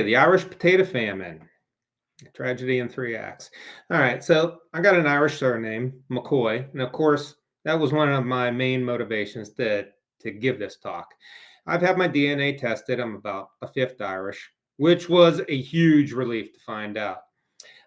The Irish potato famine, a tragedy in three acts. All right, so I got an Irish surname, McCoy, and of course, that was one of my main motivations to give this talk. I've had my DNA tested. I'm about a fifth Irish, which was a huge relief to find out.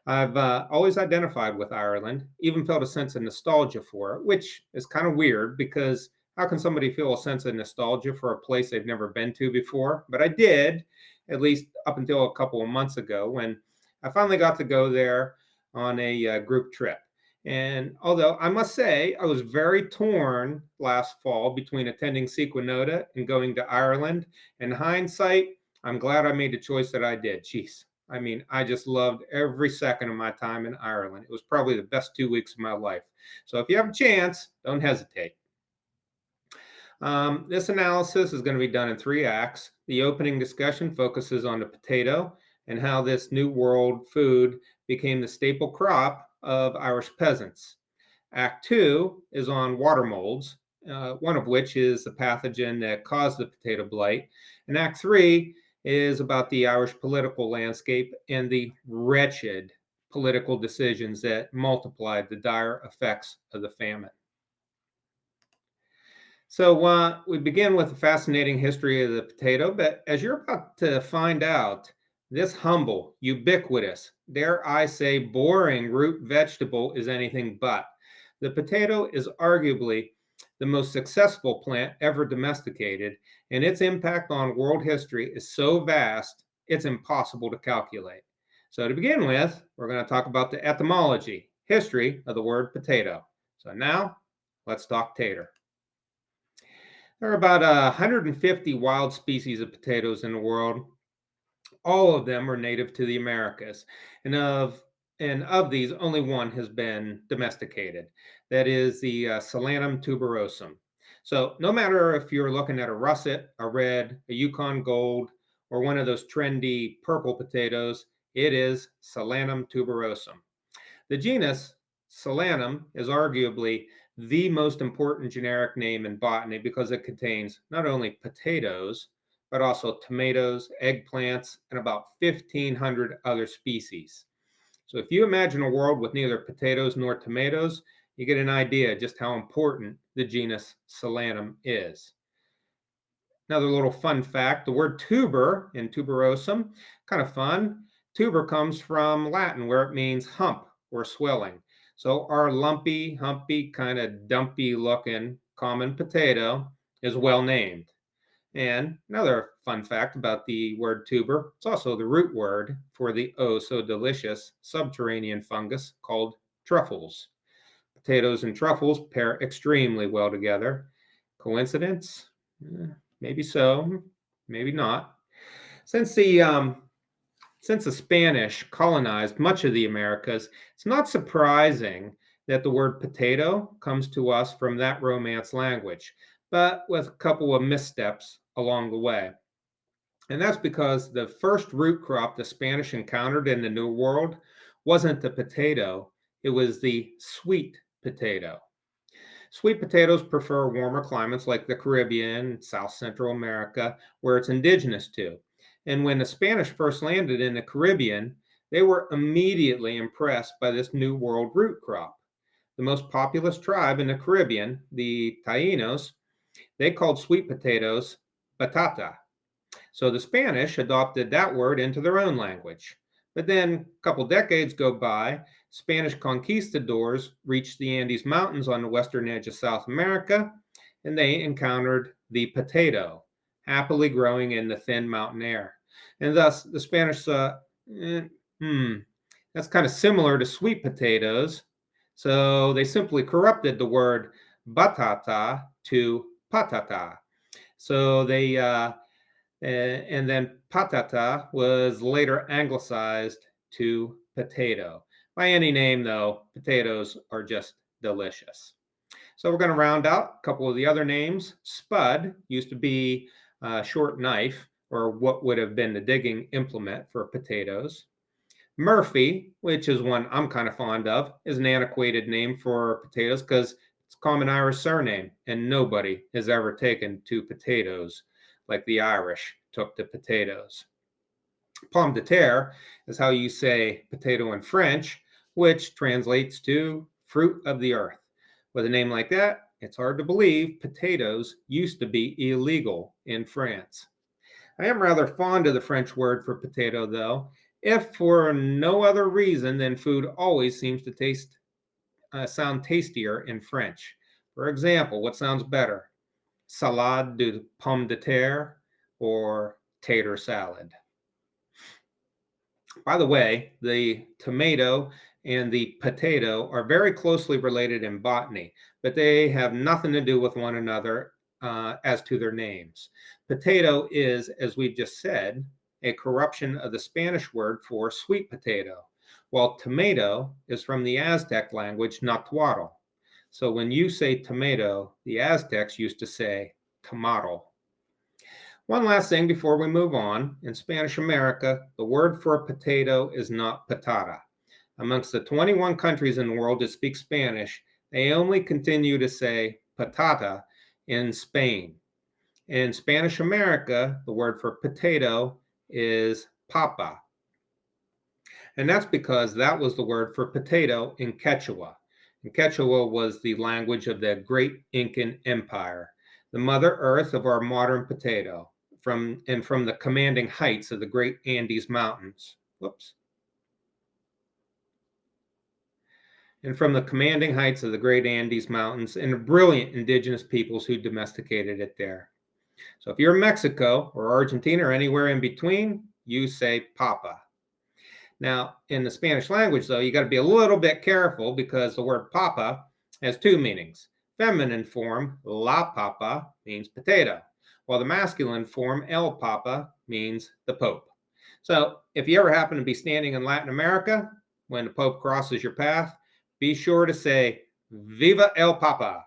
I've always identified with Ireland, even felt a sense of nostalgia for it, which is kind of weird because how can somebody feel a sense of nostalgia for a place they've never been to before? But I did, at least up until a couple of months ago when I finally got to go there on a group trip. And although I must say I was very torn last fall between attending Sequanota and going to Ireland, in hindsight, I'm glad I made the choice that I did. Jeez, I mean, I just loved every second of my time in Ireland. It was probably the best 2 weeks of my life. So if you have a chance, don't hesitate. This analysis is going to be done in three acts. The opening discussion focuses on the potato and how this New World food became the staple crop of Irish peasants. Act two is on water molds, one of which is the pathogen that caused the potato blight. And Act three is about the Irish political landscape and the wretched political decisions that multiplied the dire effects of the famine. So we begin with a fascinating history of the potato, but as you're about to find out, this humble, ubiquitous, dare I say, boring root vegetable is anything but. The potato is arguably the most successful plant ever domesticated, and its impact on world history is so vast, it's impossible to calculate. So to begin with, we're going to talk about the etymology, history of the word potato. So now, let's talk tater. There are about 150 wild species of potatoes in the world. All of them are native to the Americas, and of these, only one has been domesticated. That is the Solanum tuberosum. So no matter if you're looking at a russet, a red, a Yukon Gold, or one of those trendy purple potatoes, it is Solanum tuberosum. The genus Solanum is arguably the most important generic name in botany because it contains not only potatoes, but also tomatoes, eggplants, and about 1,500 other species. So if you imagine a world with neither potatoes nor tomatoes, you get an idea just how important the genus Solanum is. Another little fun fact, the word tuber in tuberosum, kind of fun. Tuber comes from Latin where it means hump or swelling. So our lumpy, humpy, kind of dumpy looking common potato is well named. And another fun fact about the word tuber, it's also the root word for the oh so delicious subterranean fungus called truffles. Potatoes and truffles pair extremely well together. Coincidence? Maybe so, maybe not. Since the since the Spanish colonized much of the Americas, it's not surprising that the word potato comes to us from that Romance language, but with a couple of missteps along the way. And that's because the first root crop the Spanish encountered in the New World wasn't the potato, it was the sweet potato. Sweet potatoes prefer warmer climates like the Caribbean, South Central America, where it's indigenous to. And when the Spanish first landed in the Caribbean, they were immediately impressed by this New World root crop. The most populous tribe in the Caribbean, the Taínos, they called sweet potatoes batata. So the Spanish adopted that word into their own language. But then a couple decades go by, Spanish conquistadors reached the Andes Mountains on the western edge of South America, and they encountered the potato, happily growing in the thin mountain air. And thus, the Spanish saw, that's kind of similar to sweet potatoes. So they simply corrupted the word batata to patata. So and then patata was later anglicized to potato. By any name, though, potatoes are just delicious. So we're going to round out a couple of the other names. Spud used to be a short knife, or what would have been the digging implement for potatoes. Murphy, which is one I'm kind of fond of, is an antiquated name for potatoes because it's a common Irish surname, and nobody has ever taken to potatoes like the Irish took to potatoes. Pomme de terre is how you say potato in French, which translates to fruit of the earth. With a name like that, it's hard to believe potatoes used to be illegal in France. I am rather fond of the French word for potato, though, if for no other reason than food always seems to sound tastier in French. For example, what sounds better? Salade de pomme de terre or tater salad? By the way, the tomato and the potato are very closely related in botany, but they have nothing to do with one another as to their names. Potato is, as we've just said, a corruption of the Spanish word for sweet potato, while tomato is from the Aztec language nahuatl. So when you say tomato, the Aztecs used to say tomato. One last thing before we move on. In Spanish America, the word for a potato is not patata. Amongst the 21 countries in the world that speak Spanish, they only continue to say patata in Spain. In Spanish America, the word for potato is papa. And that's because that was the word for potato in Quechua. And Quechua was the language of the great Incan Empire, the mother earth of our modern potato, from the commanding heights of the great Andes Mountains. Whoops. And from the commanding heights of the great Andes Mountains and the brilliant indigenous peoples who domesticated it there. So if you're in Mexico or Argentina or anywhere in between, you say papa. Now, in the Spanish language, though, you got to be a little bit careful because the word papa has two meanings. Feminine form, la papa, means potato, while the masculine form, el papa, means the Pope. So if you ever happen to be standing in Latin America when the Pope crosses your path, be sure to say, Viva el Papa,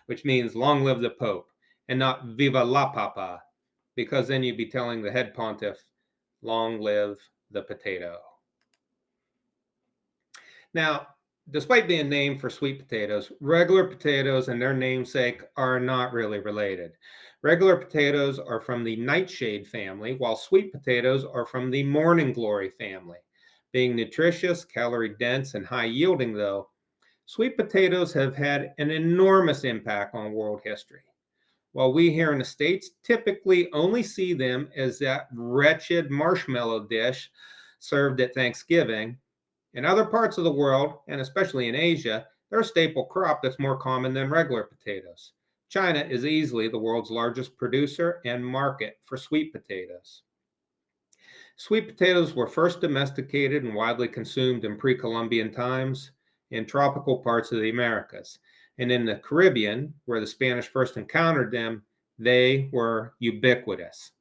which means long live the Pope, and not Viva la Papa, because then you'd be telling the head pontiff, long live the potato. Now, despite being named for sweet potatoes, regular potatoes and their namesake are not really related. Regular potatoes are from the nightshade family, while sweet potatoes are from the morning glory family. Being nutritious, calorie dense, and high yielding, though, sweet potatoes have had an enormous impact on world history. While we here in the States typically only see them as that wretched marshmallow dish served at Thanksgiving, in other parts of the world, and especially in Asia, they're a staple crop that's more common than regular potatoes. China is easily the world's largest producer and market for sweet potatoes. Sweet potatoes were first domesticated and widely consumed in pre-Columbian times in tropical parts of the Americas. And in the Caribbean, where the Spanish first encountered them, they were ubiquitous.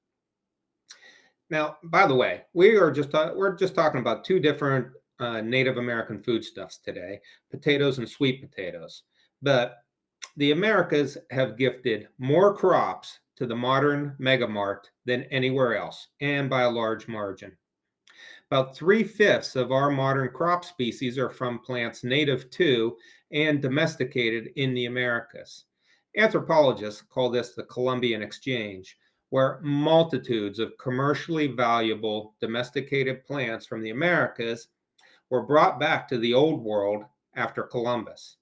Now, by the way, we're just talking about two different Native American foodstuffs today, potatoes and sweet potatoes. But the Americas have gifted more crops to the modern megamart than anywhere else, and by a large margin. About 3/5 of our modern crop species are from plants native to and domesticated in the Americas. Anthropologists call this the Columbian Exchange, where multitudes of commercially valuable domesticated plants from the Americas were brought back to the Old World after Columbus.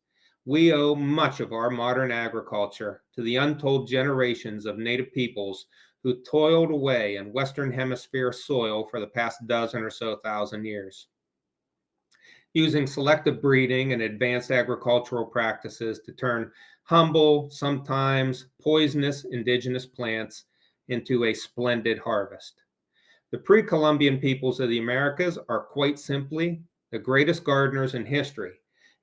We owe much of our modern agriculture to the untold generations of native peoples who toiled away in Western Hemisphere soil for the past dozen or so thousand years. Using selective breeding and advanced agricultural practices to turn humble, sometimes poisonous indigenous plants into a splendid harvest. The pre-Columbian peoples of the Americas are quite simply the greatest gardeners in history,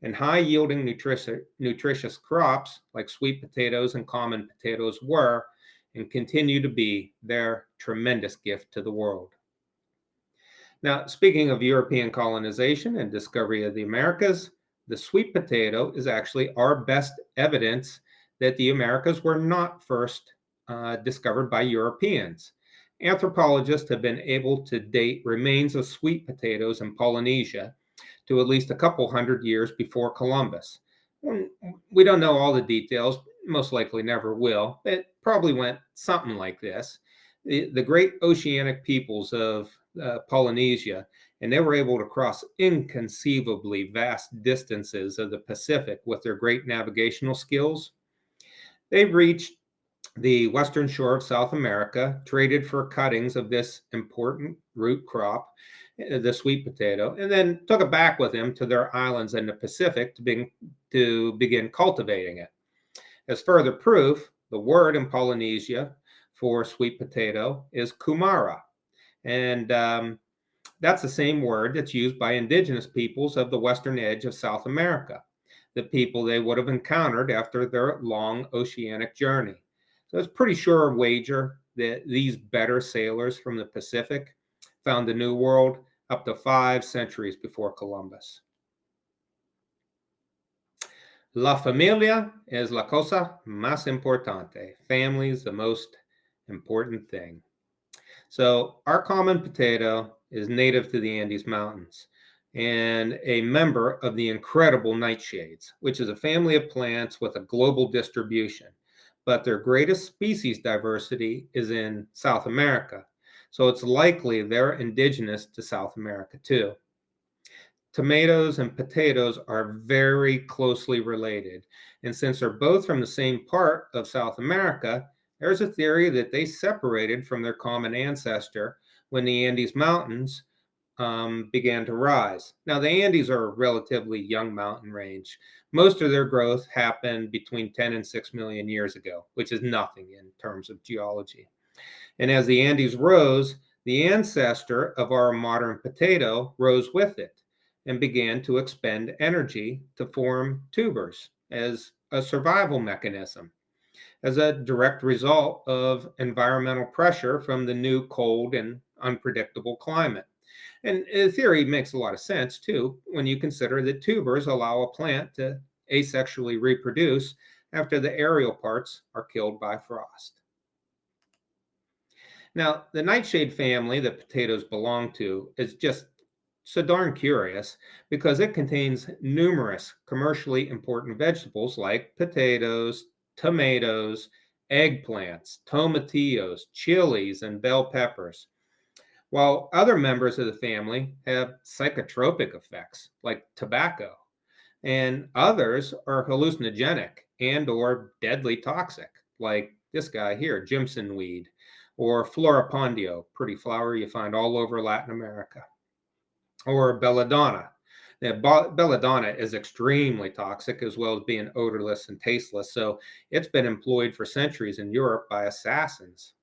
and high-yielding nutritious crops like sweet potatoes and common potatoes were and continue to be their tremendous gift to the world. Now, speaking of European colonization and discovery of the Americas, the sweet potato is actually our best evidence that the Americas were not first discovered by Europeans. Anthropologists have been able to date remains of sweet potatoes in Polynesia to at least a couple hundred years before Columbus. We don't know all the details, most likely never will. It probably went something like this. the great oceanic peoples of Polynesia, and they were able to cross inconceivably vast distances of the Pacific with their great navigational skills. They reached the western shore of South America, traded for cuttings of this important root crop, the sweet potato, and then took it back with them to their islands in the Pacific to begin cultivating it. As further proof, the word in Polynesia for sweet potato is kumara. And that's the same word that's used by indigenous peoples of the western edge of South America, the people they would have encountered after their long oceanic journey. So it's pretty sure wager that these better sailors from the Pacific found the New World up to 5 centuries before Columbus. La familia es la cosa más importante. Family is the most important thing. So our common potato is native to the Andes Mountains and a member of the incredible nightshades, which is a family of plants with a global distribution. But their greatest species diversity is in South America. So it's likely they're indigenous to South America too. Tomatoes and potatoes are very closely related. And since they're both from the same part of South America, there's a theory that they separated from their common ancestor when the Andes Mountains began to rise. Now, the Andes are a relatively young mountain range. Most of their growth happened between 10 and 6 million years ago, which is nothing in terms of geology. And as the Andes rose, the ancestor of our modern potato rose with it and began to expend energy to form tubers as a survival mechanism, as a direct result of environmental pressure from the new cold and unpredictable climate. And the theory makes a lot of sense too when you consider that tubers allow a plant to asexually reproduce after the aerial parts are killed by frost. Now, the nightshade family that potatoes belong to is just so darn curious because it contains numerous commercially important vegetables like potatoes, tomatoes, eggplants, tomatillos, chilies, and bell peppers, while other members of the family have psychotropic effects like tobacco, and others are hallucinogenic and or deadly toxic, like this guy here, Jimson weed, or Floripondio, pretty flower you find all over Latin America, or belladonna. Now, belladonna is extremely toxic as well as being odorless and tasteless, so it's been employed for centuries in Europe by assassins.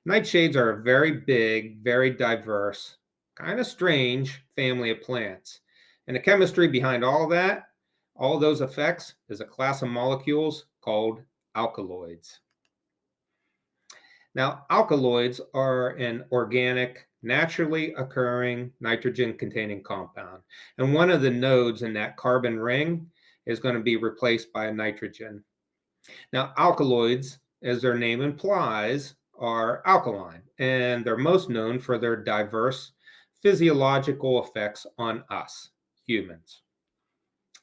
Nightshades are a very big, very diverse, kind of strange family of plants. And the chemistry behind all that, all those effects, is a class of molecules called alkaloids. Now, alkaloids are an organic, naturally occurring nitrogen containing compound. And one of the nodes in that carbon ring is going to be replaced by a nitrogen. Now, alkaloids, as their name implies, are alkaline, and they're most known for their diverse physiological effects on us, humans.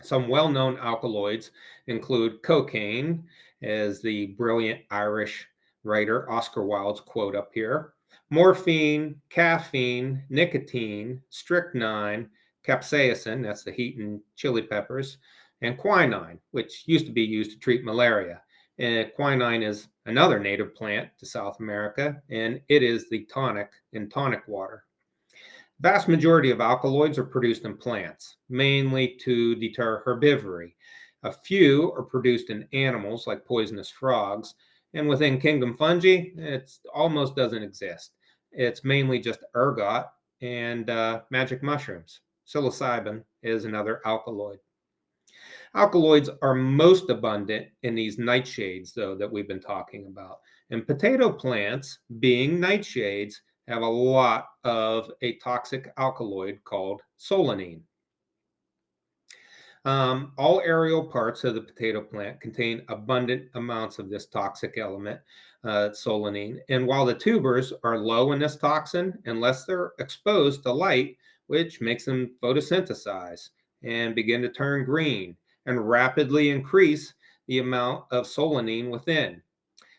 Some well-known alkaloids include cocaine, as the brilliant Irish writer Oscar Wilde's quote up here, morphine, caffeine, nicotine, strychnine, capsaicin, that's the heat in chili peppers, and quinine, which used to be used to treat malaria. And quinine is another native plant to South America, and it is the tonic in tonic water. Vast majority of alkaloids are produced in plants, mainly to deter herbivory. A few are produced in animals like poisonous frogs, and within kingdom fungi, it almost doesn't exist. It's mainly just ergot and magic mushrooms. Psilocybin is another alkaloid. Alkaloids are most abundant in these nightshades, though, that we've been talking about. And potato plants, being nightshades, have a lot of a toxic alkaloid called solanine. All aerial parts of the potato plant contain abundant amounts of this toxic element, solanine. And while the tubers are low in this toxin, unless they're exposed to light, which makes them photosynthesize and begin to turn green and rapidly increase the amount of solanine within.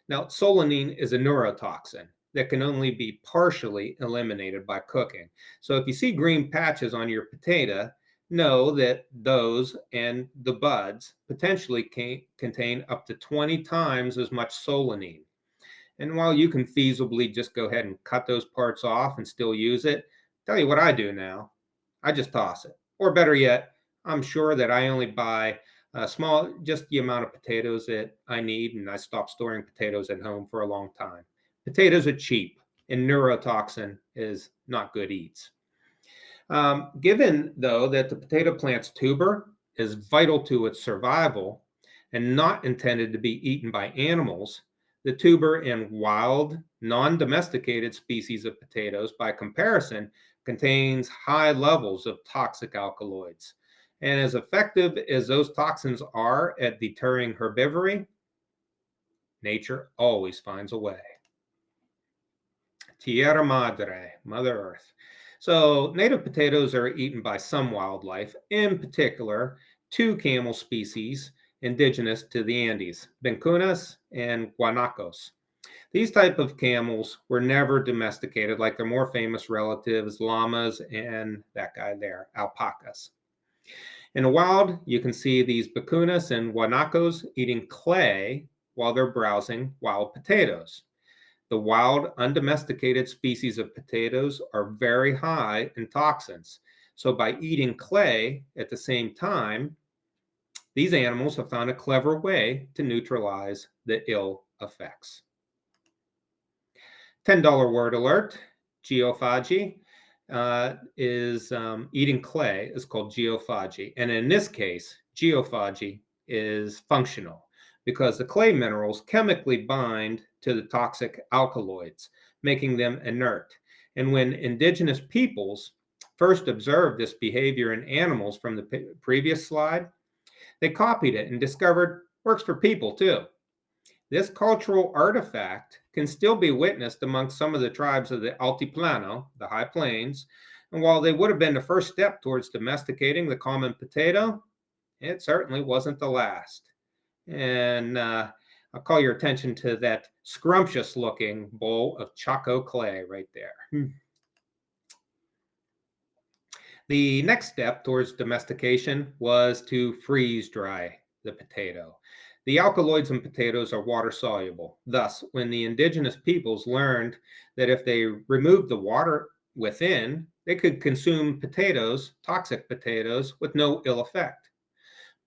Now, solanine is a neurotoxin, that can only be partially eliminated by cooking. So if you see green patches on your potato, know that those and the buds potentially can contain up to 20 times as much solanine. And while you can feasibly just go ahead and cut those parts off and still use it, tell you what I do now. I just toss it. Or better yet, I'm sure that I only buy small, just the amount of potatoes that I need, and I stop storing potatoes at home for a long time. Potatoes are cheap, and neurotoxin is not good eats. Given, though, that the potato plant's tuber is vital to its survival and not intended to be eaten by animals, the tuber in wild, non domesticated species of potatoes, by comparison, contains high levels of toxic alkaloids. And as effective as those toxins are at deterring herbivory, nature always finds a way. Tierra Madre, Mother Earth. So, native potatoes are eaten by some wildlife, in particular, two camel species indigenous to the Andes, vincunas and guanacos. These type of camels were never domesticated like their more famous relatives, llamas, and that guy there, alpacas. In the wild, you can see these vicunas and guanacos eating clay while they're browsing wild potatoes. The wild, undomesticated species of potatoes are very high in toxins. So, by eating clay at the same time, these animals have found a clever way to neutralize the ill effects. $10 word alert: geophagy is eating clay is called geophagy. And in this case, geophagy is functional because the clay minerals chemically bind to the toxic alkaloids, making them inert. And when indigenous peoples first observed this behavior in animals from the previous slide, they copied it and discovered works for people too. This cultural artifact can still be witnessed among some of the tribes of the Altiplano, the high plains, and while they would have been the first step towards domesticating the common potato, it certainly wasn't the last. And I'll call your attention to that scrumptious looking bowl of Choco clay right there. The next step towards domestication was to freeze dry the potato. The alkaloids in potatoes are water soluble. Thus, when the indigenous peoples learned that if they removed the water within, they could consume potatoes, toxic potatoes, with no ill effect.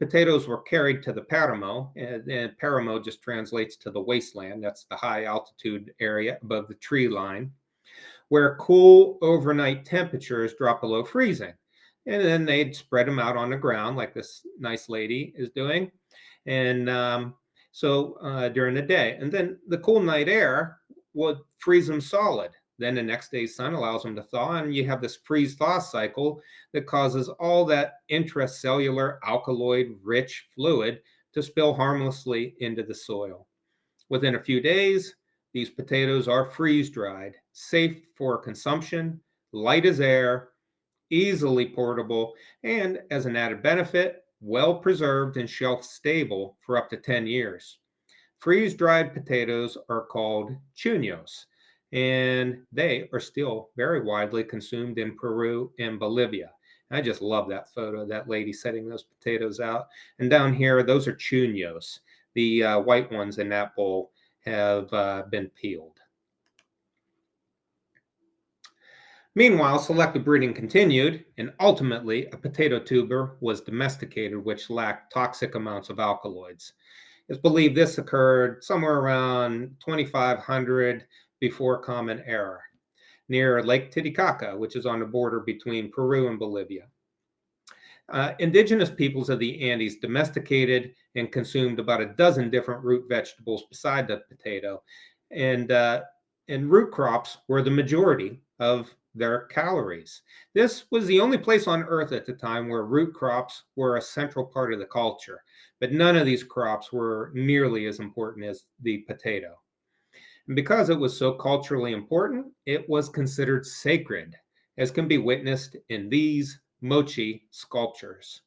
Potatoes were carried to the paramo, and paramo just translates to the wasteland. That's the high altitude area above the tree line, where cool overnight temperatures drop below freezing. And then they'd spread them out on the ground like this nice lady is doing. And during the day. And then the cool night air would freeze them solid. Then the next day's sun allows them to thaw, and you have this freeze-thaw cycle that causes all that intracellular alkaloid-rich fluid to spill harmlessly into the soil. Within a few days, these potatoes are freeze-dried, safe for consumption, light as air, easily portable, and as an added benefit, well preserved and shelf stable for up to 10 years. Freeze-dried potatoes are called chuños, and they are still very widely consumed in Peru and Bolivia. I just love that photo of that lady setting those potatoes out. And down here, those are chuños. The white ones in that bowl have been peeled. Meanwhile, selective breeding continued, and ultimately a potato tuber was domesticated which lacked toxic amounts of alkaloids. It's believed this occurred somewhere around 2500 before Common Era, near Lake Titicaca, which is on the border between Peru and Bolivia. Indigenous peoples of the Andes domesticated and consumed about a dozen different root vegetables beside the potato, and root crops were the majority of their calories. This was the only place on earth at the time where root crops were a central part of the culture, but none of these crops were nearly as important as the potato. And because it was so culturally important, it was considered sacred, as can be witnessed in these mochi sculptures.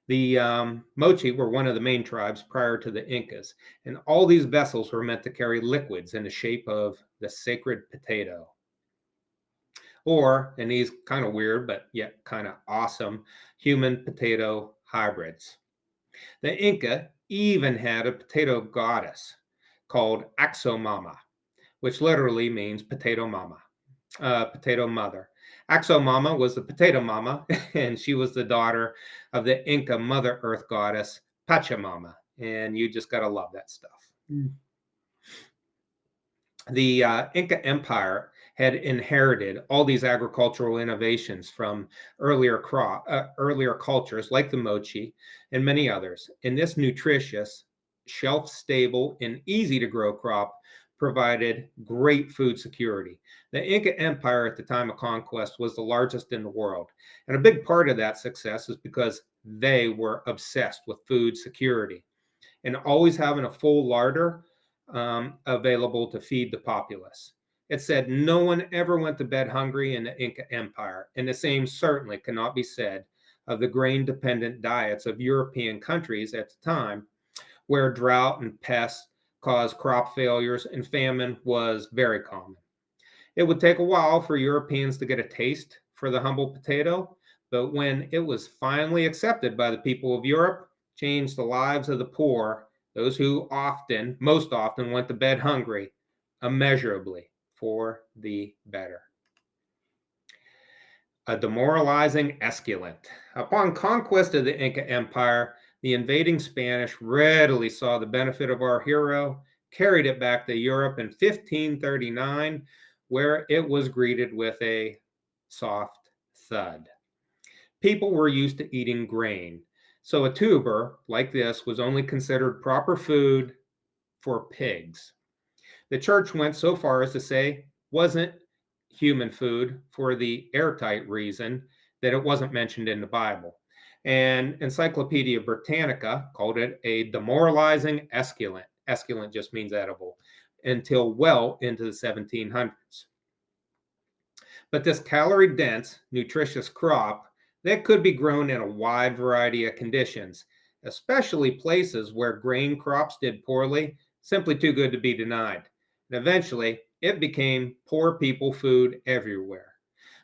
The Mochi were one of the main tribes prior to the Incas, and all these vessels were meant to carry liquids in the shape of the sacred potato. Or, and these kind of weird, but yet kind of awesome, human potato hybrids. The Inca even had a potato goddess called Axomama, which literally means potato mama, potato mother. Axomama was the potato mama, and she was the daughter of the Inca Mother Earth goddess Pachamama. And you just got to love that stuff. The Inca Empire had inherited all these agricultural innovations from earlier cultures like the mochi and many others. And this nutritious, shelf-stable, and easy-to-grow crop provided great food security. The Inca Empire at the time of conquest was the largest in the world. And a big part of that success is because they were obsessed with food security and always having a full larder available to feed the populace. It said no one ever went to bed hungry in the Inca Empire, and the same certainly cannot be said of the grain dependent diets of European countries at the time, where drought and pests caused crop failures and famine was very common. It would take a while for Europeans to get a taste for the humble potato, but when it was finally accepted by the people of Europe, changed the lives of the poor, those who most often went to bed hungry, immeasurably for the better. A demoralizing esculent. Upon conquest of the Inca Empire, the invading Spanish readily saw the benefit of our hero, carried it back to Europe in 1539, where it was greeted with a soft thud. People were used to eating grain, so a tuber like this was only considered proper food for pigs. The church went so far as to say wasn't human food for the airtight reason that it wasn't mentioned in the Bible. And Encyclopedia Britannica called it a demoralizing esculent. Esculent just means edible, until well into the 1700s. But this calorie dense, nutritious crop that could be grown in a wide variety of conditions, especially places where grain crops did poorly, simply too good to be denied. And eventually, it became poor people food everywhere.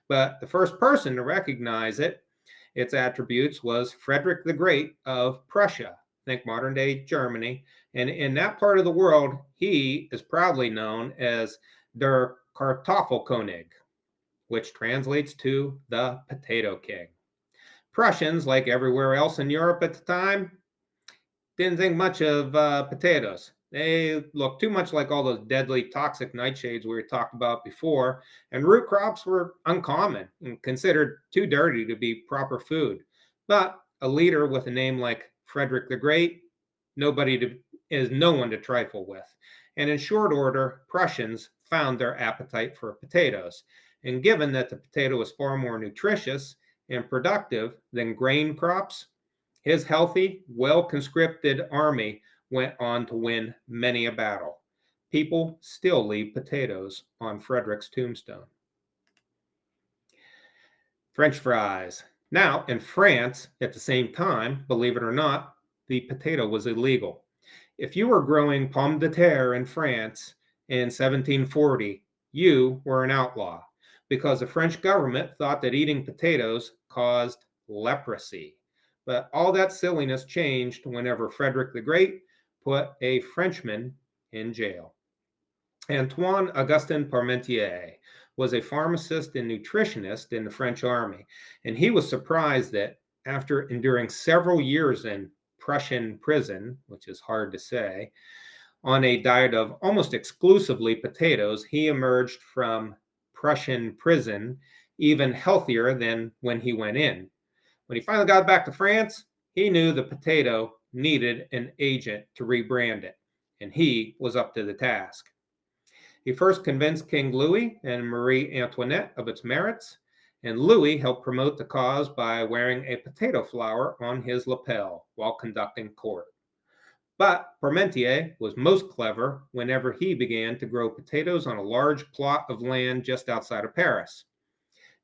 But the first person to recognize its attributes, was Frederick the Great of Prussia, think modern day Germany. And in that part of the world, he is proudly known as der Kartoffelkönig, which translates to the Potato King. Prussians, like everywhere else in Europe at the time, didn't think much of potatoes. They looked too much like all those deadly toxic nightshades we talked about before, and root crops were uncommon and considered too dirty to be proper food. But a leader with a name like Frederick the Great, is no one to trifle with. And in short order, Prussians found their appetite for potatoes. And given that the potato is far more nutritious and productive than grain crops, his healthy, well conscripted army went on to win many a battle. People still leave potatoes on Frederick's tombstone. French fries. Now, in France, at the same time, believe it or not, the potato was illegal. If you were growing pomme de terre in France in 1740, you were an outlaw because the French government thought that eating potatoes caused leprosy. But all that silliness changed whenever Frederick the Great put a Frenchman in jail. Antoine Augustin Parmentier was a pharmacist and nutritionist in the French army, and he was surprised that after enduring several years in Prussian prison, which is hard to say, on a diet of almost exclusively potatoes, he emerged from Prussian prison even healthier than when he went in. When he finally got back to France, he knew the potato needed an agent to rebrand it, and he was up to the task. He first convinced King Louis and Marie Antoinette of its merits, and Louis helped promote the cause by wearing a potato flower on his lapel while conducting court. But Parmentier was most clever whenever he began to grow potatoes on a large plot of land just outside of Paris.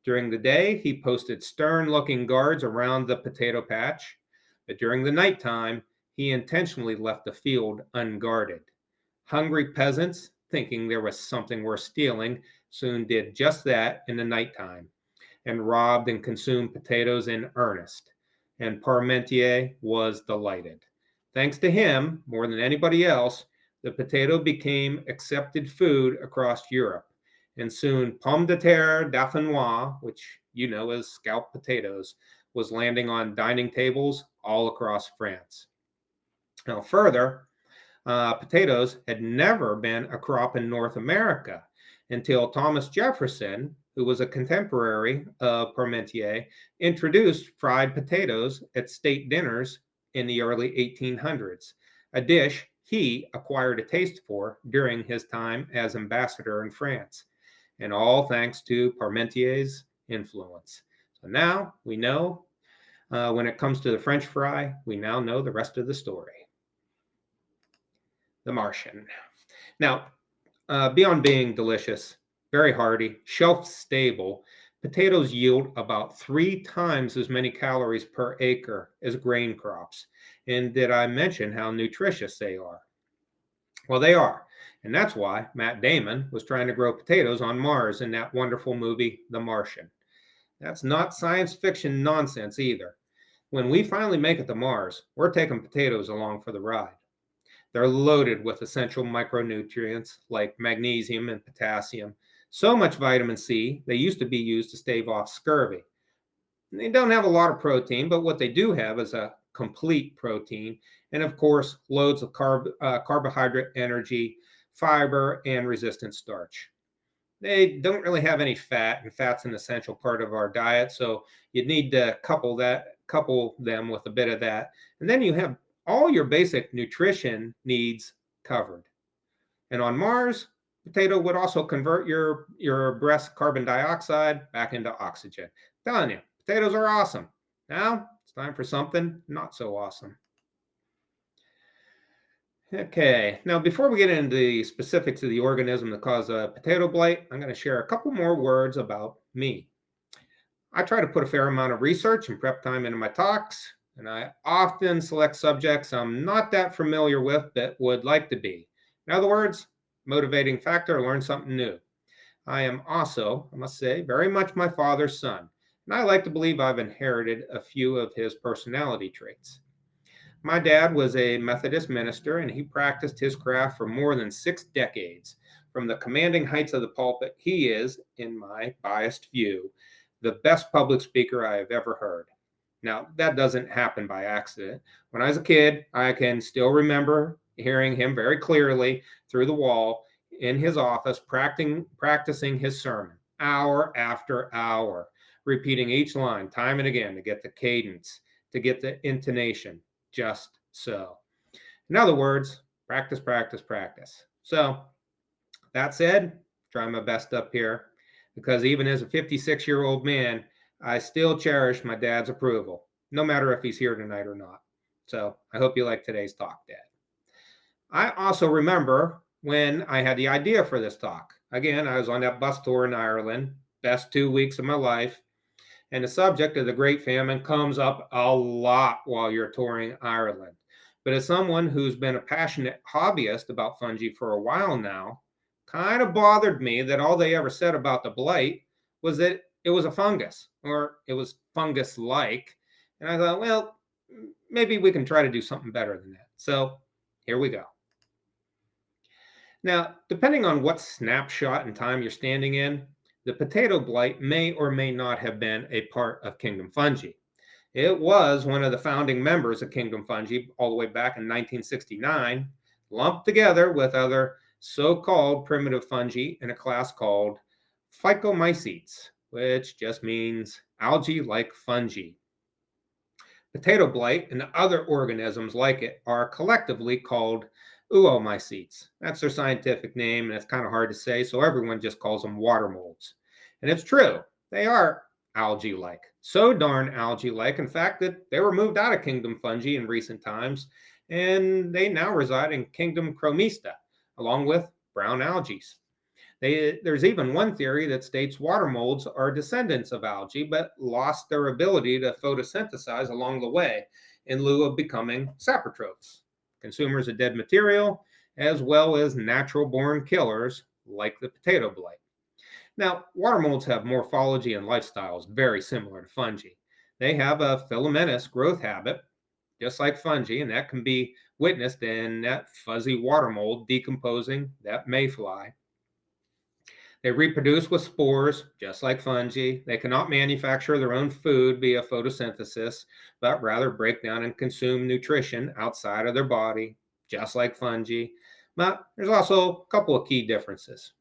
During the day, he posted stern-looking guards around the potato patch, but during the nighttime, he intentionally left the field unguarded. Hungry peasants, thinking there was something worth stealing, soon did just that in the nighttime and robbed and consumed potatoes in earnest. And Parmentier was delighted. Thanks to him, more than anybody else, the potato became accepted food across Europe. And soon, pomme de terre dauphinoise, which you know as scalloped potatoes, was landing on dining tables all across France. Now, further, potatoes had never been a crop in North America until Thomas Jefferson, who was a contemporary of Parmentier, introduced fried potatoes at state dinners in the early 1800s, a dish he acquired a taste for during his time as ambassador in France, and all thanks to Parmentier's influence. So now we know when it comes to the French fry, we now know the rest of the story. The Martian. Now, beyond being delicious, very hearty, shelf stable, potatoes yield about 3 times as many calories per acre as grain crops. And did I mention how nutritious they are? Well, they are. And that's why Matt Damon was trying to grow potatoes on Mars in that wonderful movie, The Martian. That's not science fiction nonsense either. When we finally make it to Mars, we're taking potatoes along for the ride. They're loaded with essential micronutrients like magnesium and potassium, so much vitamin C, they used to be used to stave off scurvy. They don't have a lot of protein, but what they do have is a complete protein, and of course, loads of carbohydrate energy, fiber, and resistant starch. They don't really have any fat, and fat's an essential part of our diet, so you need to couple them with a bit of that, and then you have all your basic nutrition needs covered. And on Mars, potato would also convert your breath's carbon dioxide back into oxygen. I'm telling you, potatoes are awesome. Now it's time for something not so awesome. Okay, now before we get into the specifics of the organism that causes a potato blight, I'm going to share a couple more words about me. I try to put a fair amount of research and prep time into my talks, and I often select subjects I'm not that familiar with but would like to be. In other words, motivating factor, learn something new. I am also, I must say, very much my father's son, and I like to believe I've inherited a few of his personality traits. My dad was a Methodist minister, and he practiced his craft for more than 6 decades. From the commanding heights of the pulpit, he is, in my biased view, the best public speaker I have ever heard. Now, that doesn't happen by accident. When I was a kid, I can still remember hearing him very clearly through the wall in his office, practicing his sermon, hour after hour, repeating each line time and again to get the cadence, to get the intonation, just so. In other words, practice, practice, practice. So, that said, try my best up here, because even as a 56-year-old man, I still cherish my dad's approval, no matter if he's here tonight or not. So I hope you like today's talk, Dad. I also remember when I had the idea for this talk. Again, I was on that bus tour in Ireland, best 2 weeks of my life, and the subject of the Great Famine comes up a lot while you're touring Ireland. But as someone who's been a passionate hobbyist about fungi for a while now, kind of bothered me that all they ever said about the blight was that it was a fungus, or it was fungus-like. And I thought, well, maybe we can try to do something better than that. So here we go. Now, depending on what snapshot in time you're standing in, the potato blight may or may not have been a part of Kingdom Fungi. It was one of the founding members of Kingdom Fungi all the way back in 1969, lumped together with other so-called primitive fungi in a class called Phycomycetes, which just means algae-like fungi. Potato blight and other organisms like it are collectively called oomycetes. That's their scientific name, and it's kind of hard to say, so everyone just calls them water molds. And it's true, they are algae-like. So darn algae-like, in fact, that they were moved out of Kingdom Fungi in recent times, and they now reside in Kingdom Chromista, along with brown algae. There's even one theory that states water molds are descendants of algae, but lost their ability to photosynthesize along the way. in lieu of becoming saprotrophs, consumers of dead material, as well as natural-born killers like the potato blight. Now, water molds have morphology and lifestyles very similar to fungi. They have a filamentous growth habit, just like fungi, and that can be witnessed in that fuzzy water mold decomposing that mayfly. They reproduce with spores, just like fungi. They cannot manufacture their own food via photosynthesis, but rather break down and consume nutrition outside of their body, just like fungi. But there's also a couple of key differences.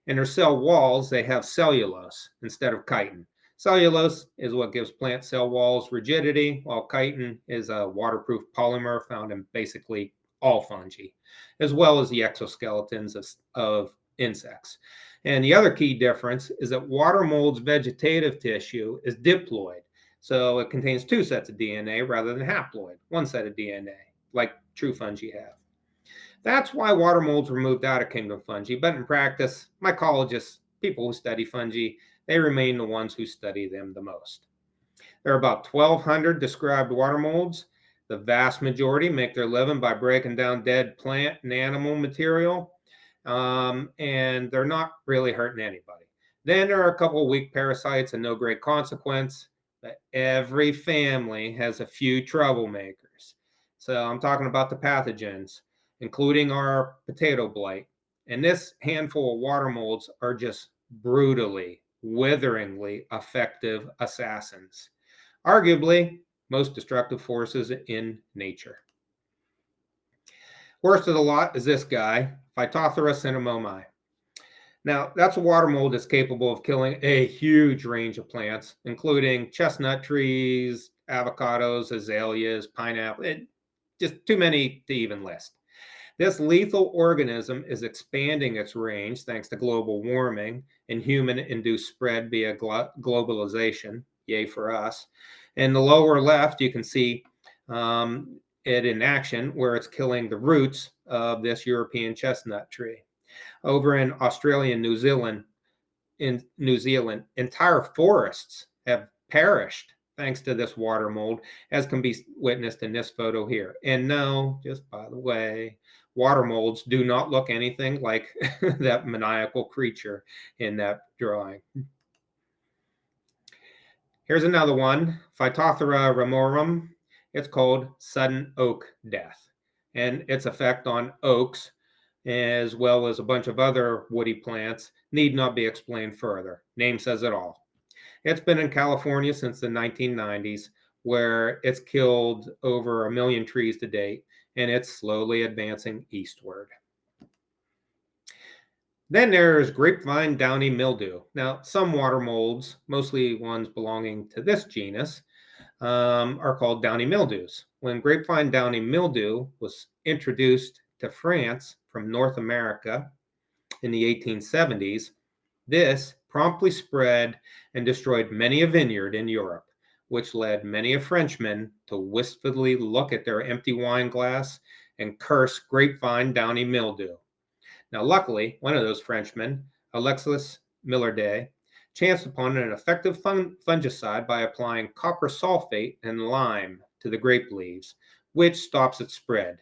In their cell walls, they have cellulose instead of chitin. Cellulose is what gives plant cell walls rigidity, while chitin is a waterproof polymer found in basically all fungi, as well as the exoskeletons of insects. And the other key difference is that water mold's vegetative tissue is diploid, so it contains two sets of DNA rather than haploid, one set of DNA, like true fungi have. That's why water molds were moved out of kingdom fungi, but in practice, mycologists, people who study fungi, they remain the ones who study them the most. There are about 1,200 described water molds. The vast majority make their living by breaking down dead plant and animal material, and they're not really hurting anybody. Then there are a couple of weak parasites and no great consequence, but every family has a few troublemakers. So I'm talking about the pathogens, including our potato blight. And this handful of water molds are just brutally, witheringly effective assassins. Arguably, most destructive forces in nature. Worst of the lot is this guy, Phytophthora cinnamomyi. Now, that's a water mold that's capable of killing a huge range of plants, including chestnut trees, avocados, azaleas, pineapple, just too many to even list. This lethal organism is expanding its range thanks to global warming and human-induced spread via globalization. Yay for us. In the lower left, you can see it in action where it's killing the roots of this European chestnut tree. Over in Australia and New Zealand, entire forests have perished thanks to this water mold, as can be witnessed in this photo here. And no, just by the way, water molds do not look anything like that maniacal creature in that drawing. Here's another one, Phytophthora ramorum. It's called sudden oak death, and its effect on oaks, as well as a bunch of other woody plants, need not be explained further. Name says it all. It's been in California since the 1990s, where it's killed over 1 million trees to date, and it's slowly advancing eastward. Then there's grapevine downy mildew. Now, some water molds, mostly ones belonging to this genus, are called downy mildews. When grapevine downy mildew was introduced to France from North America in the 1870s, this promptly spread and destroyed many a vineyard in Europe, which led many a Frenchman to wistfully look at their empty wine glass and curse grapevine downy mildew. Now, luckily, one of those Frenchmen, Alexis Millardet, chanced upon an effective fungicide by applying copper sulfate and lime to the grape leaves, which stops its spread.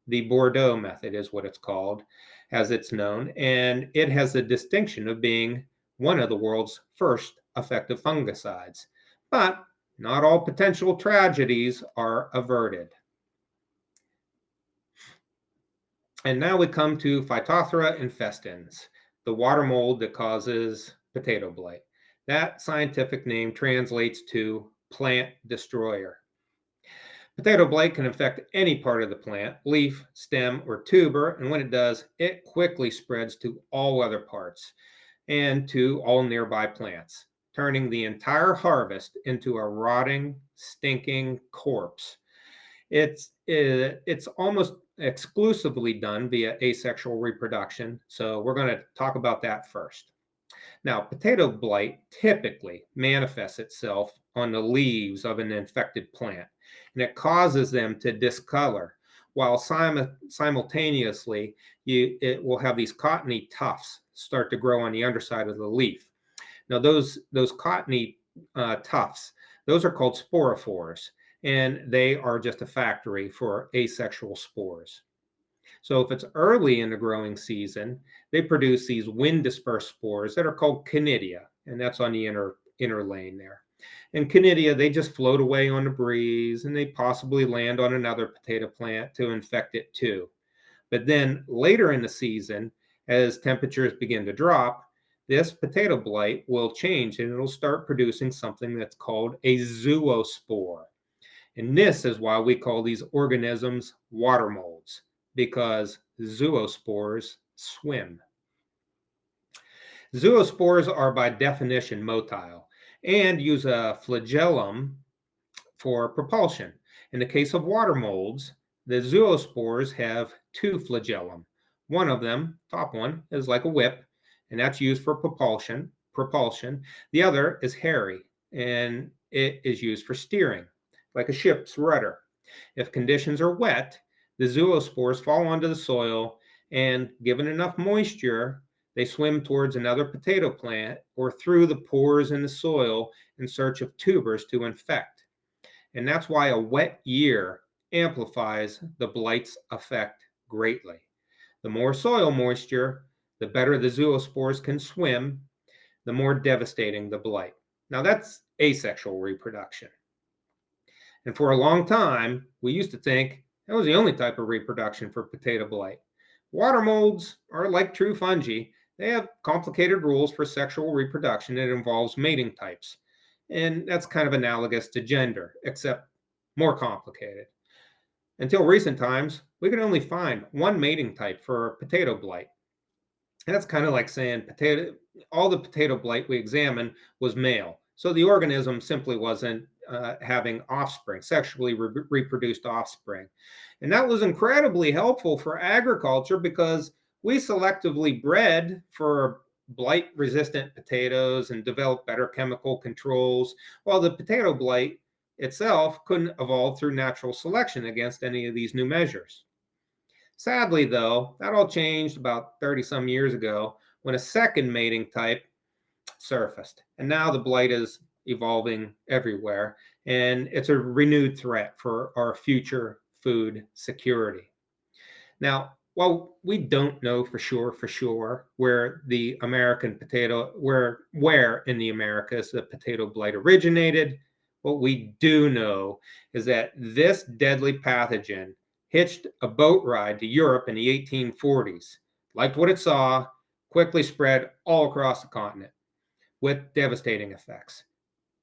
The Bordeaux method is what it's called, as it's known, and it has the distinction of being one of the world's first effective fungicides. But not all potential tragedies are averted. And now we come to Phytophthora infestans, the water mold that causes potato blight. That scientific name translates to plant destroyer. Potato blight can affect any part of the plant, leaf, stem, or tuber, and when it does, it quickly spreads to all other parts and to all nearby plants, turning the entire harvest into a rotting, stinking corpse. It's almost exclusively done via asexual reproduction, so we're going to talk about that first. Now, potato blight typically manifests itself on the leaves of an infected plant, and it causes them to discolor, while simultaneously it will have these cottony tufts start to grow on the underside of the leaf. Now, those cottony tufts, those are called sporophores, and they are just a factory for asexual spores. So if it's early in the growing season, they produce these wind dispersed spores that are called conidia, and that's on the inner lane there. And conidia, they just float away on the breeze and they possibly land on another potato plant to infect it too. But then later in the season, as temperatures begin to drop, this potato blight will change and it'll start producing something that's called a zoospore. And this is why we call these organisms water molds, because zoospores swim. Zoospores are by definition motile and use a flagellum for propulsion. In the case of water molds, the zoospores have two flagellum. One of them, top one, is like a whip, and that's used for propulsion. The other is hairy, and it is used for steering, like a ship's rudder. If conditions are wet, the zoospores fall onto the soil, and given enough moisture, they swim towards another potato plant or through the pores in the soil in search of tubers to infect. And that's why a wet year amplifies the blight's effect greatly. The more soil moisture, the better the zoospores can swim, the more devastating the blight. Now that's asexual reproduction. And for a long time, we used to think that was the only type of reproduction for potato blight. Water molds are like true fungi. They have complicated rules for sexual reproduction that involves mating types. And that's kind of analogous to gender, except more complicated. Until recent times, we could only find one mating type for potato blight. And that's kind of like saying all the potato blight we examined was male. So the organism simply wasn't having offspring, sexually reproduced offspring. And that was incredibly helpful for agriculture because we selectively bred for blight resistant potatoes and developed better chemical controls, while the potato blight itself couldn't evolve through natural selection against any of these new measures. Sadly, though, that all changed about 30 some years ago when a second mating type surfaced. And now the blight is evolving everywhere, and it's a renewed threat for our future food security. Now, while we don't know for sure where the American potato, where in the Americas the potato blight originated, what we do know is that this deadly pathogen hitched a boat ride to Europe in the 1840s, liked what it saw, quickly spread all across the continent with devastating effects.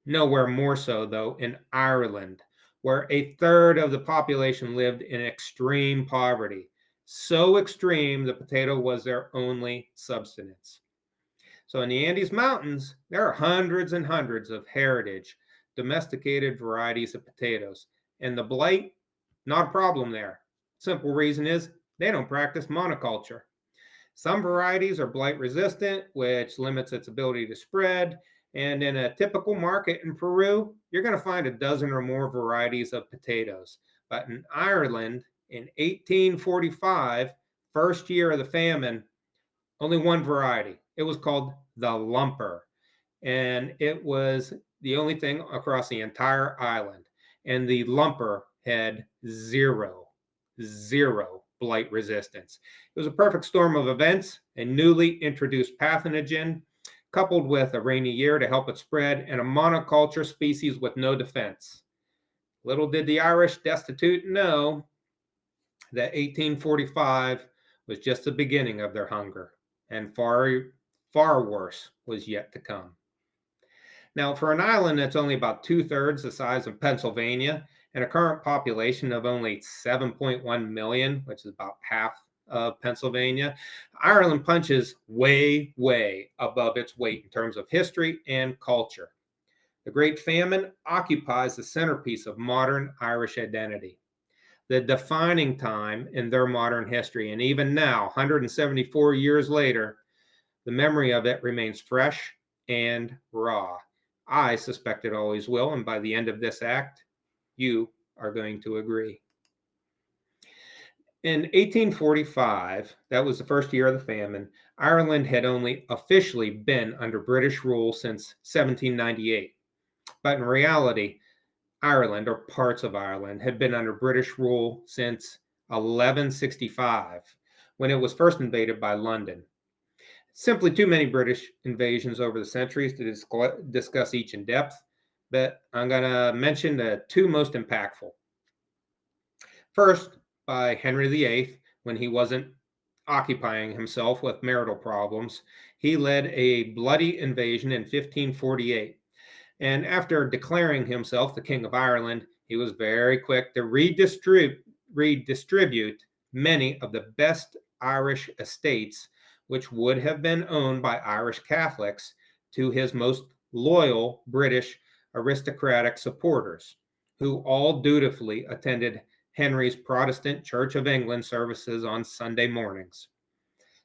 Nowhere more so, though, in Ireland, where a third of the population lived in extreme poverty. So extreme, the potato was their only subsistence. So in the Andes Mountains, there are hundreds and hundreds of heritage, domesticated varieties of potatoes. And the blight, not a problem there. Simple reason is they don't practice monoculture. Some varieties are blight resistant, which limits its ability to spread. And in a typical market in Peru, you're going to find a dozen or more varieties of potatoes. But in Ireland, in 1845, first year of the famine, only one variety. It was called the lumper. And it was the only thing across the entire island. And the lumper had zero blight resistance. It was a perfect storm of events, a newly introduced pathogen, coupled with a rainy year to help it spread, and a monoculture species with no defense. Little did the Irish destitute know that 1845 was just the beginning of their hunger, and far worse was yet to come. Now, for an island that's only about 2/3 the size of Pennsylvania and a current population of only 7.1 million, which is about half of Pennsylvania, Ireland punches way above its weight in terms of history and culture. The Great Famine occupies the centerpiece of modern Irish identity, the defining time in their modern history. And even now, 174 years later, the memory of it remains fresh and raw. I suspect it always will, and by the end of this act, you are going to agree. In 1845, that was the first year of the famine, Ireland had only officially been under British rule since 1798. But in reality, Ireland, or parts of Ireland, had been under British rule since 1165, when it was first invaded by London. Simply too many British invasions over the centuries to discuss each in depth, but I'm going to mention the two most impactful. First, by Henry VIII, when he wasn't occupying himself with marital problems, he led a bloody invasion in 1548. And after declaring himself the King of Ireland, he was very quick to redistribute many of the best Irish estates, which would have been owned by Irish Catholics, to his most loyal British aristocratic supporters, who all dutifully attended Henry's Protestant Church of England services on Sunday mornings.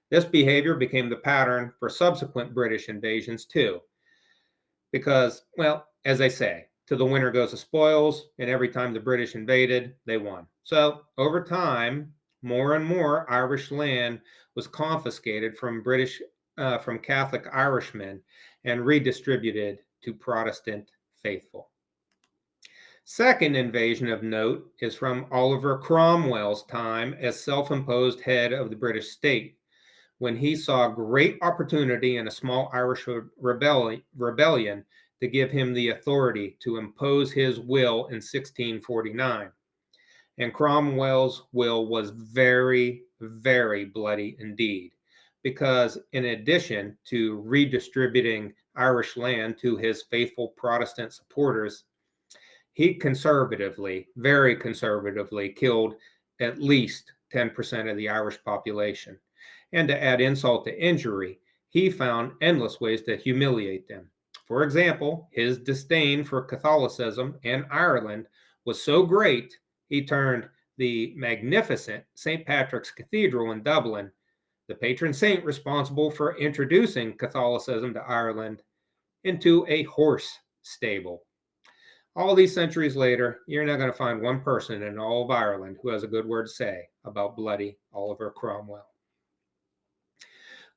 This behavior became the pattern for subsequent British invasions, too, because, well, as they say, to the winner goes the spoils, and every time the British invaded, they won. So, over time, more and more Irish land was confiscated from Catholic Irishmen and redistributed to Protestant faithful. Second invasion of note is from Oliver Cromwell's time as self-imposed head of the British state, when he saw great opportunity in a small Irish rebellion to give him the authority to impose his will in 1649. And Cromwell's will was very, very bloody indeed, because in addition to redistributing Irish land to his faithful Protestant supporters, he conservatively, very conservatively, killed at least 10% of the Irish population. And to add insult to injury, he found endless ways to humiliate them. For example, his disdain for Catholicism and Ireland was so great, he turned the magnificent St. Patrick's Cathedral in Dublin, the patron saint responsible for introducing Catholicism to Ireland, into a horse stable. All these centuries later, you're not going to find one person in all of Ireland who has a good word to say about bloody Oliver Cromwell.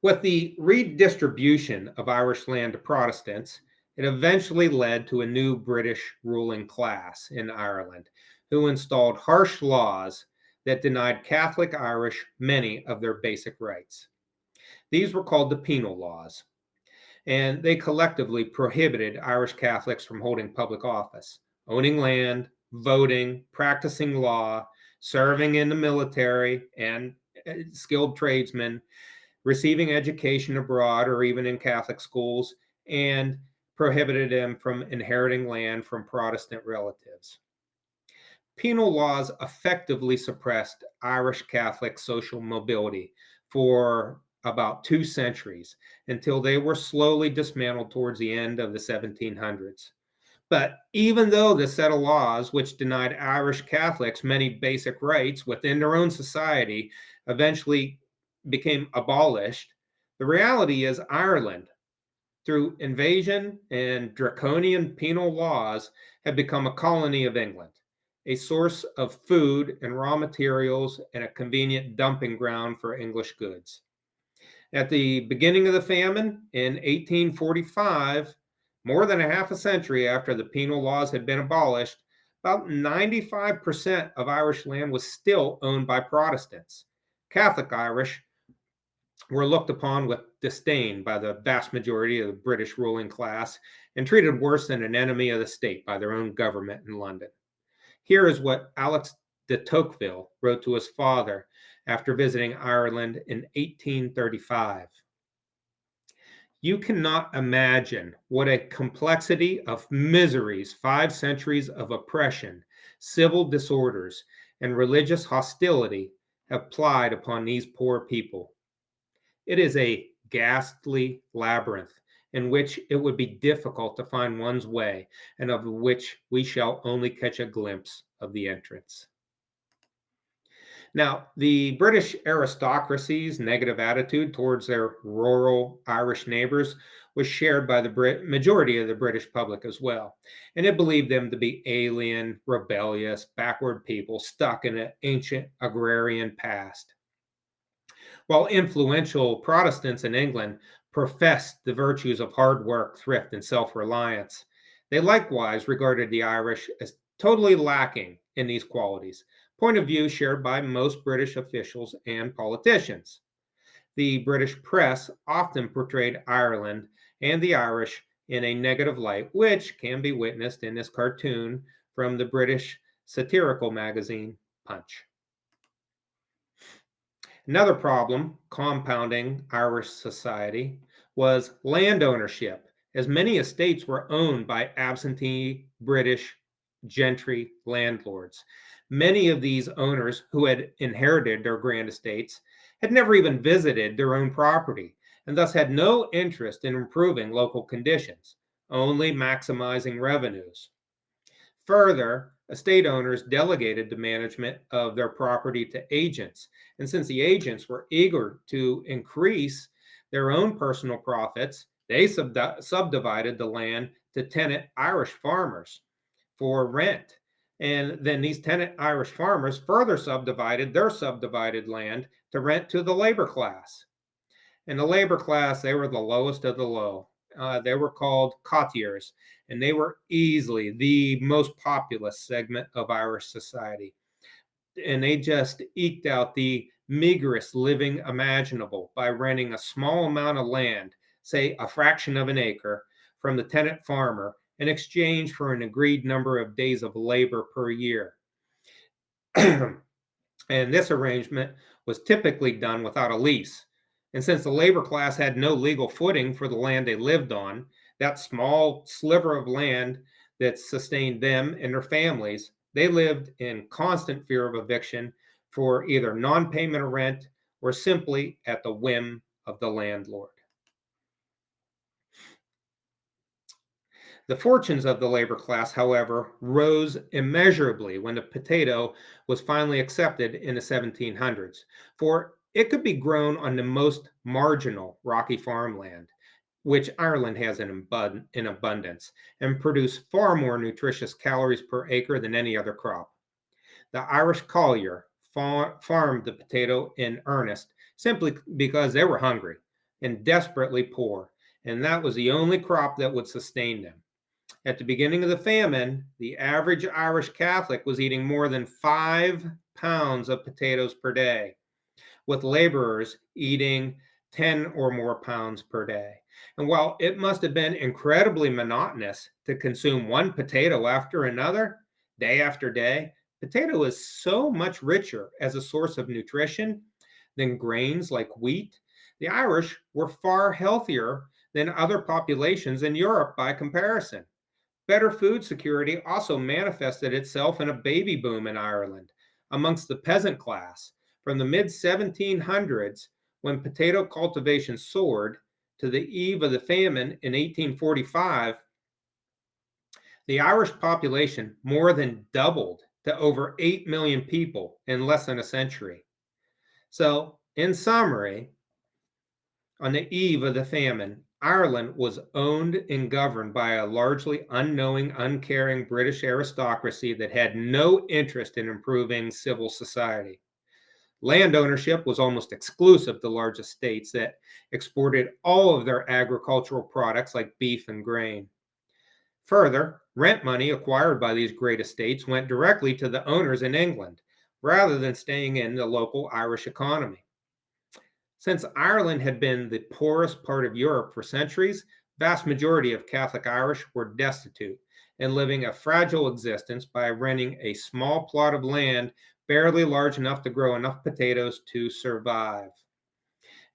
With the redistribution of Irish land to Protestants, it eventually led to a new British ruling class in Ireland, who installed harsh laws that denied Catholic Irish many of their basic rights. These were called the penal laws, and they collectively prohibited Irish Catholics from holding public office, owning land, voting, practicing law, serving in the military and skilled tradesmen, receiving education abroad or even in Catholic schools, and prohibited them from inheriting land from Protestant relatives. Penal laws effectively suppressed Irish Catholic social mobility for about 2 centuries, until they were slowly dismantled towards the end of the 1700s. But even though this set of laws, which denied Irish Catholics many basic rights within their own society, eventually became abolished, the reality is Ireland, through invasion and draconian penal laws, had become a colony of England, a source of food and raw materials and a convenient dumping ground for English goods. At the beginning of the famine in 1845, more than a half a century after the penal laws had been abolished, about 95% of Irish land was still owned by Protestants. Catholic Irish were looked upon with disdain by the vast majority of the British ruling class and treated worse than an enemy of the state by their own government in London. Here is what Alex de Tocqueville wrote to his father after visiting Ireland in 1835. You cannot imagine what a complexity of miseries 5 centuries of oppression, civil disorders, and religious hostility have plied upon these poor people. It is a ghastly labyrinth in which it would be difficult to find one's way, and of which we shall only catch a glimpse of the entrance. Now, the British aristocracy's negative attitude towards their rural Irish neighbors was shared by the majority of the British public as well, and it believed them to be alien, rebellious, backward people stuck in an ancient agrarian past. While influential Protestants in England professed the virtues of hard work, thrift, and self reliance, they likewise regarded the Irish as totally lacking in these qualities. Point of view shared by most British officials and politicians. The British press often portrayed Ireland and the Irish in a negative light, which can be witnessed in this cartoon from the British satirical magazine Punch. Another problem compounding Irish society was land ownership, as many estates were owned by absentee British gentry landlords. Many of these owners who had inherited their grand estates had never even visited their own property and thus had no interest in improving local conditions, only maximizing revenues. Further, estate owners delegated the management of their property to agents. And since the agents were eager to increase their own personal profits, they subdivided the land to tenant Irish farmers for rent. And then these tenant Irish farmers further subdivided their subdivided land to rent to the labor class. And the labor class, they were the lowest of the low. They were called cottiers, and they were easily the most populous segment of Irish society. And they just eked out the meagerest living imaginable by renting a small amount of land, say a fraction of an acre, from the tenant farmer in exchange for an agreed number of days of labor per year. And this arrangement was typically done without a lease. And since the labor class had no legal footing for the land they lived on, that small sliver of land that sustained them and their families, they lived in constant fear of eviction for either non payment of rent or simply at the whim of the landlord. The fortunes of the labor class, however, rose immeasurably when the potato was finally accepted in the 1700s, for it could be grown on the most marginal rocky farmland, which Ireland has in abundance, and produce far more nutritious calories per acre than any other crop. The Irish collier farmed the potato in earnest simply because they were hungry and desperately poor, and that was the only crop that would sustain them. At the beginning of the famine, the average Irish Catholic was eating more than 5 pounds of potatoes per day, with laborers eating 10 or more pounds per day. And while it must have been incredibly monotonous to consume one potato after another, day after day, potato is so much richer as a source of nutrition than grains like wheat. The Irish were far healthier than other populations in Europe by comparison. Better food security also manifested itself in a baby boom in Ireland amongst the peasant class from the mid 1700s, when potato cultivation soared, to the eve of the famine in 1845. The Irish population more than doubled to over 8 million people in less than a century. So, in summary, on the eve of the famine, Ireland was owned and governed by a largely unknowing, uncaring British aristocracy that had no interest in improving civil society. Land ownership was almost exclusive to large estates that exported all of their agricultural products like beef and grain. Further, rent money acquired by these great estates went directly to the owners in England, rather than staying in the local Irish economy. Since Ireland had been the poorest part of Europe for centuries, vast majority of Catholic Irish were destitute and living a fragile existence by renting a small plot of land barely large enough to grow enough potatoes to survive.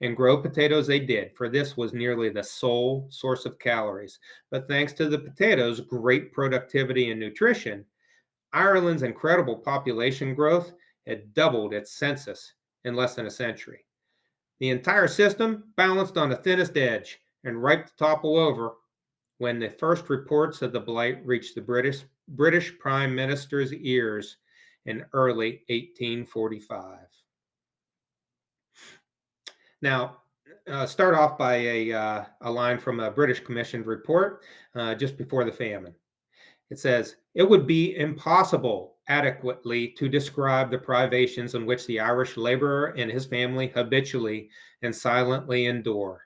And grow potatoes they did, for this was nearly the sole source of calories. But thanks to the potatoes' great productivity and nutrition, Ireland's incredible population growth had doubled its census in less than a century. The entire system balanced on the thinnest edge and ripe to topple over when the first reports of the blight reached the British Prime Minister's ears in early 1845. Now, start off by a line from a British commissioned report just before the famine. It says, "It would be impossible adequately to describe the privations in which the Irish laborer and his family habitually and silently endure.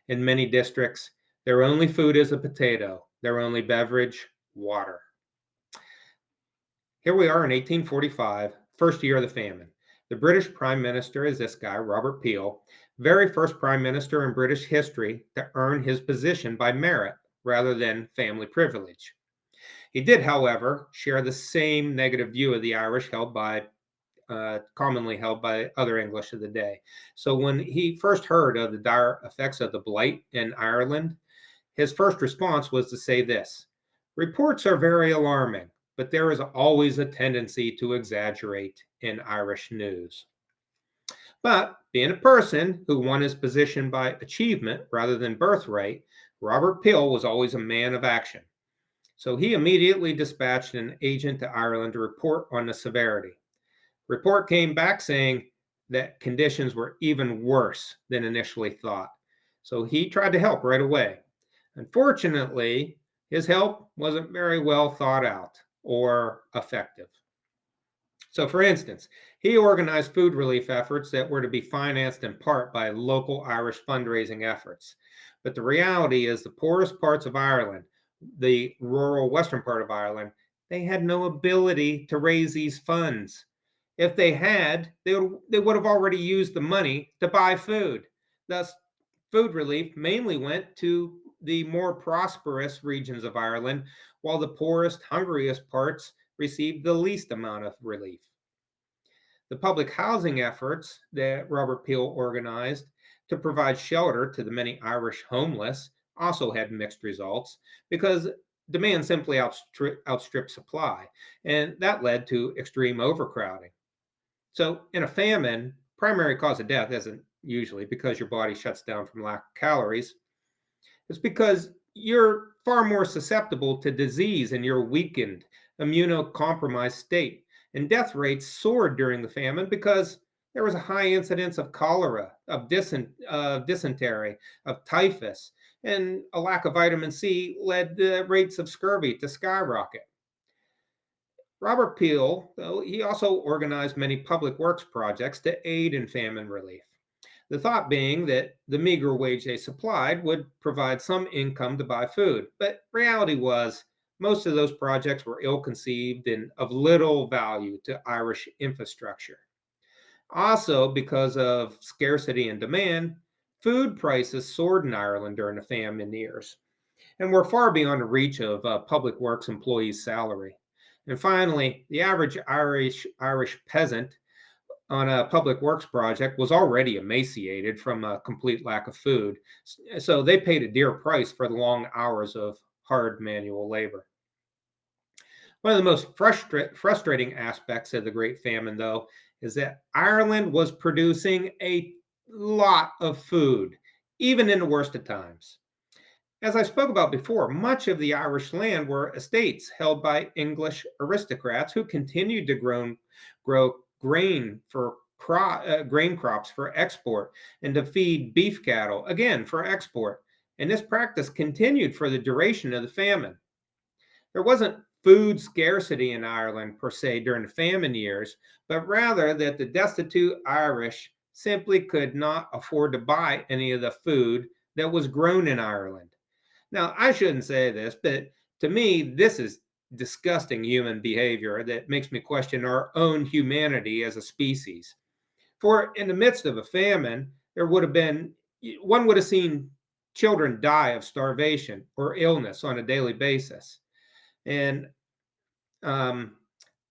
In many districts, their only food is a potato, their only beverage, water." Here we are in 1845, first year of the famine. The British Prime Minister is this guy, Robert Peel, very first Prime Minister in British history to earn his position by merit rather than family privilege. He did, however, share the same negative view of the Irish commonly held by other English of the day. So when he first heard of the dire effects of the blight in Ireland, his first response was to say this: reports are very alarming, but there is always a tendency to exaggerate in Irish news. But being a person who won his position by achievement rather than birthright, Robert Peel was always a man of action. So he immediately dispatched an agent to Ireland to report on the severity. Report came back saying that conditions were even worse than initially thought. So he tried to help right away. Unfortunately, his help wasn't very well thought out or effective. So, for instance, he organized food relief efforts that were to be financed in part by local Irish fundraising efforts. But the reality is, the poorest parts of Ireland, the rural western part of Ireland, they had no ability to raise these funds. If they had, they would have already used the money to buy food. Thus, food relief mainly went to the more prosperous regions of Ireland, while the poorest, hungriest parts received the least amount of relief. The public housing efforts that Robert Peel organized to provide shelter to the many Irish homeless also had mixed results because demand simply outstripped supply, and that led to extreme overcrowding. So, in a famine, primary cause of death isn't usually because your body shuts down from lack of calories. It's because you're far more susceptible to disease in your weakened, immunocompromised state. And death rates soared during the famine because there was a high incidence of cholera, of dysentery, of typhus, and a lack of vitamin C led the rates of scurvy to skyrocket. Robert Peel, though, he also organized many public works projects to aid in famine relief. The thought being that the meager wage they supplied would provide some income to buy food. But reality was, most of those projects were ill conceived and of little value to Irish infrastructure. Also, because of scarcity and demand, food prices soared in Ireland during the famine years and were far beyond the reach of public works employees' salary. And finally, the average Irish peasant on a public works project was already emaciated from a complete lack of food. So they paid a dear price for the long hours of hard manual labor. One of the most frustrating aspects of the Great Famine, though, is that Ireland was producing a lot of food, even in the worst of times. As I spoke about before, much of the Irish land were estates held by English aristocrats who continued to grow grain crops for export and to feed beef cattle, again for export. And this practice continued for the duration of the famine. There wasn't food scarcity in Ireland per se during the famine years, but rather that the destitute Irish simply could not afford to buy any of the food that was grown in Ireland. Now, I shouldn't say this, but to me, this is disgusting human behavior that makes me question our own humanity as a species. For in the midst of a famine, one would have seen children die of starvation or illness on a daily basis. And um,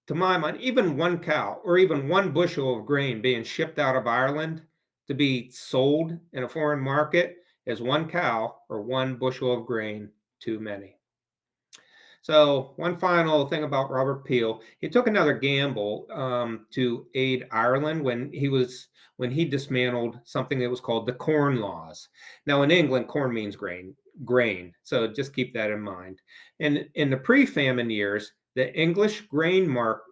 to my mind, even one cow or even one bushel of grain being shipped out of Ireland to be sold in a foreign market is one cow or one bushel of grain too many. So, one final thing about Robert Peel, he took another gamble to aid Ireland when he dismantled something that was called the Corn Laws. Now, in England, corn means grain. So just keep that in mind. And in the pre-famine years, the English grain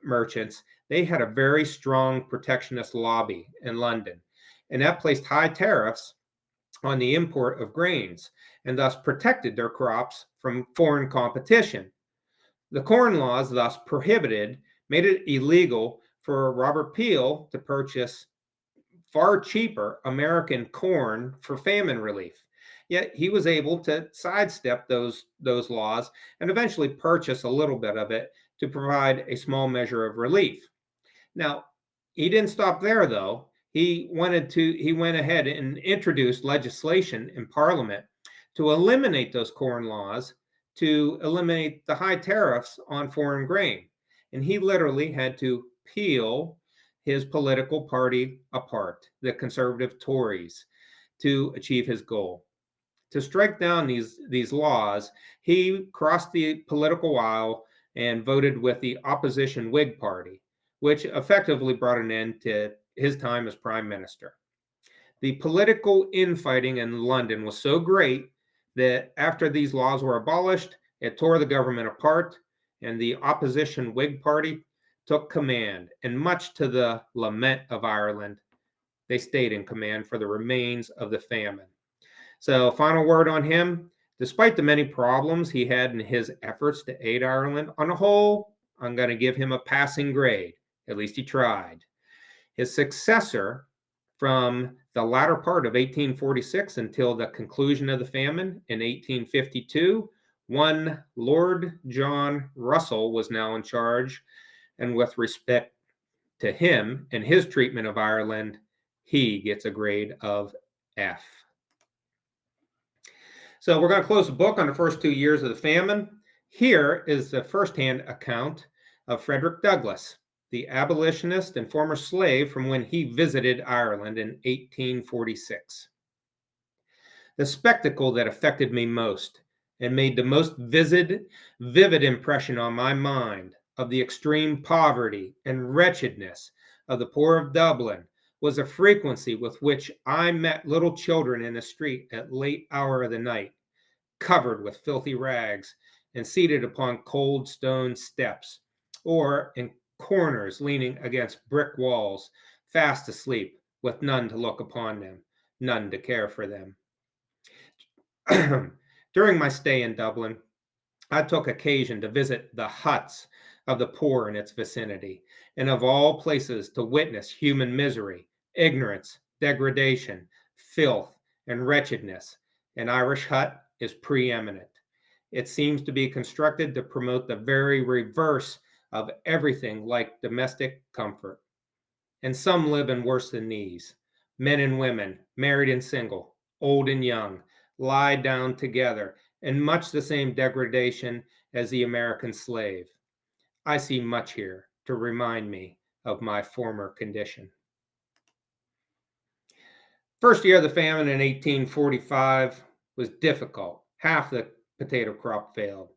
merchants they had a very strong protectionist lobby in London, and that placed high tariffs on the import of grains and thus protected their crops from foreign competition. The Corn Laws thus made it illegal for Robert Peel to purchase far cheaper American corn for famine relief. Yet he was able to sidestep those laws and eventually purchase a little bit of it to provide a small measure of relief. Now, he didn't stop there though. He went ahead and introduced legislation in Parliament to eliminate those corn laws, to eliminate the high tariffs on foreign grain. And he literally had to peel his political party apart, the conservative Tories, to achieve his goal. To strike down these laws, he crossed the political aisle and voted with the opposition Whig Party, which effectively brought an end to his time as prime minister. The political infighting in London was so great that after these laws were abolished, it tore the government apart, and the opposition Whig Party took command. And much to the lament of Ireland, they stayed in command for the remains of the famine. So, final word on him. Despite the many problems he had in his efforts to aid Ireland, on the whole, I'm going to give him a passing grade. At least he tried. His successor, from the latter part of 1846 until the conclusion of the famine in 1852, one Lord John Russell was now in charge, and with respect to him and his treatment of Ireland, he gets a grade of F. So we're going to close the book on the first 2 years of the famine. Here is the firsthand account of Frederick Douglass, the abolitionist and former slave from when he visited Ireland in 1846. The spectacle that affected me most and made the most vivid impression on my mind of the extreme poverty and wretchedness of the poor of Dublin was the frequency with which I met little children in the street at late hour of the night, covered with filthy rags and seated upon cold stone steps, or in corners leaning against brick walls, fast asleep, with none to look upon them, none to care for them. During my stay in Dublin, I took occasion to visit the huts of the poor in its vicinity, and of all places to witness human misery, ignorance, degradation, filth, and wretchedness. An Irish hut is preeminent. It seems to be constructed to promote the very reverse of everything like domestic comfort. And some live in worse than these. Men and women, married and single, old and young, lie down together in much the same degradation as the American slave. I see much here to remind me of my former condition. First year of the famine in 1845 was difficult. Half the potato crop failed.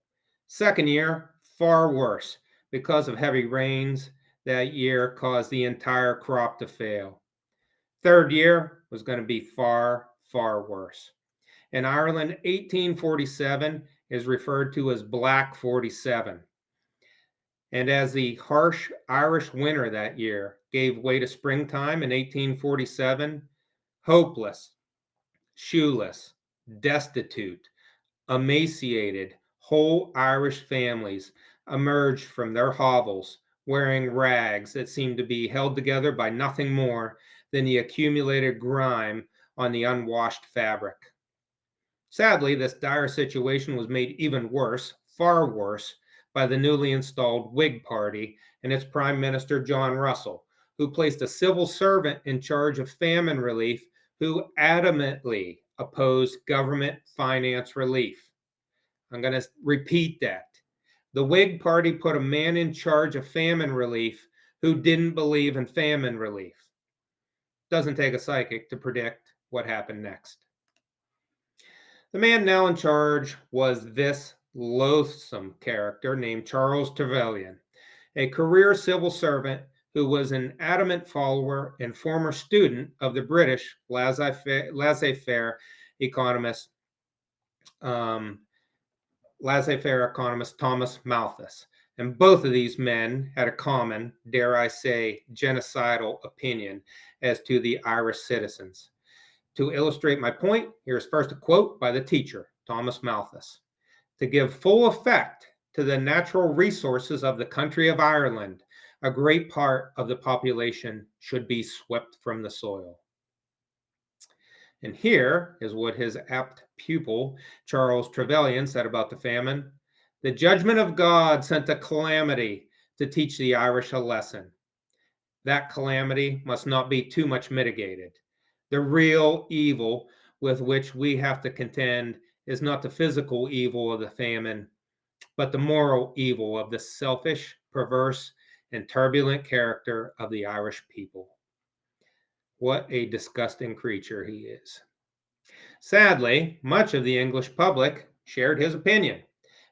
Second year, far worse, because of heavy rains that year caused the entire crop to fail. Third year was going to be far, far worse. In Ireland, 1847 is referred to as Black 47. And as the harsh Irish winter that year gave way to springtime in 1847, hopeless, shoeless, destitute, emaciated, whole Irish families emerged from their hovels wearing rags that seemed to be held together by nothing more than the accumulated grime on the unwashed fabric. Sadly, this dire situation was made even worse, far worse, by the newly installed Whig Party and its Prime Minister John Russell, who placed a civil servant in charge of famine relief who adamantly opposed government finance relief. I'm going to repeat that. The Whig Party put a man in charge of famine relief who didn't believe in famine relief. Doesn't take a psychic to predict what happened next. The man now in charge was this loathsome character named Charles Trevelyan, a career civil servant who was an adamant follower and former student of the British laissez-faire economist, Thomas Malthus. And both of these men had a common, dare I say, genocidal opinion as to the Irish citizens. To illustrate my point, here's first a quote by the teacher, Thomas Malthus. To give full effect to the natural resources of the country of Ireland, a great part of the population should be swept from the soil. And here is what his apt pupil, Charles Trevelyan, said about the famine. The judgment of God sent a calamity to teach the Irish a lesson. That calamity must not be too much mitigated. The real evil with which we have to contend is not the physical evil of the famine, but the moral evil of the selfish, perverse, and turbulent character of the Irish people. What a disgusting creature he is. Sadly, much of the English public shared his opinion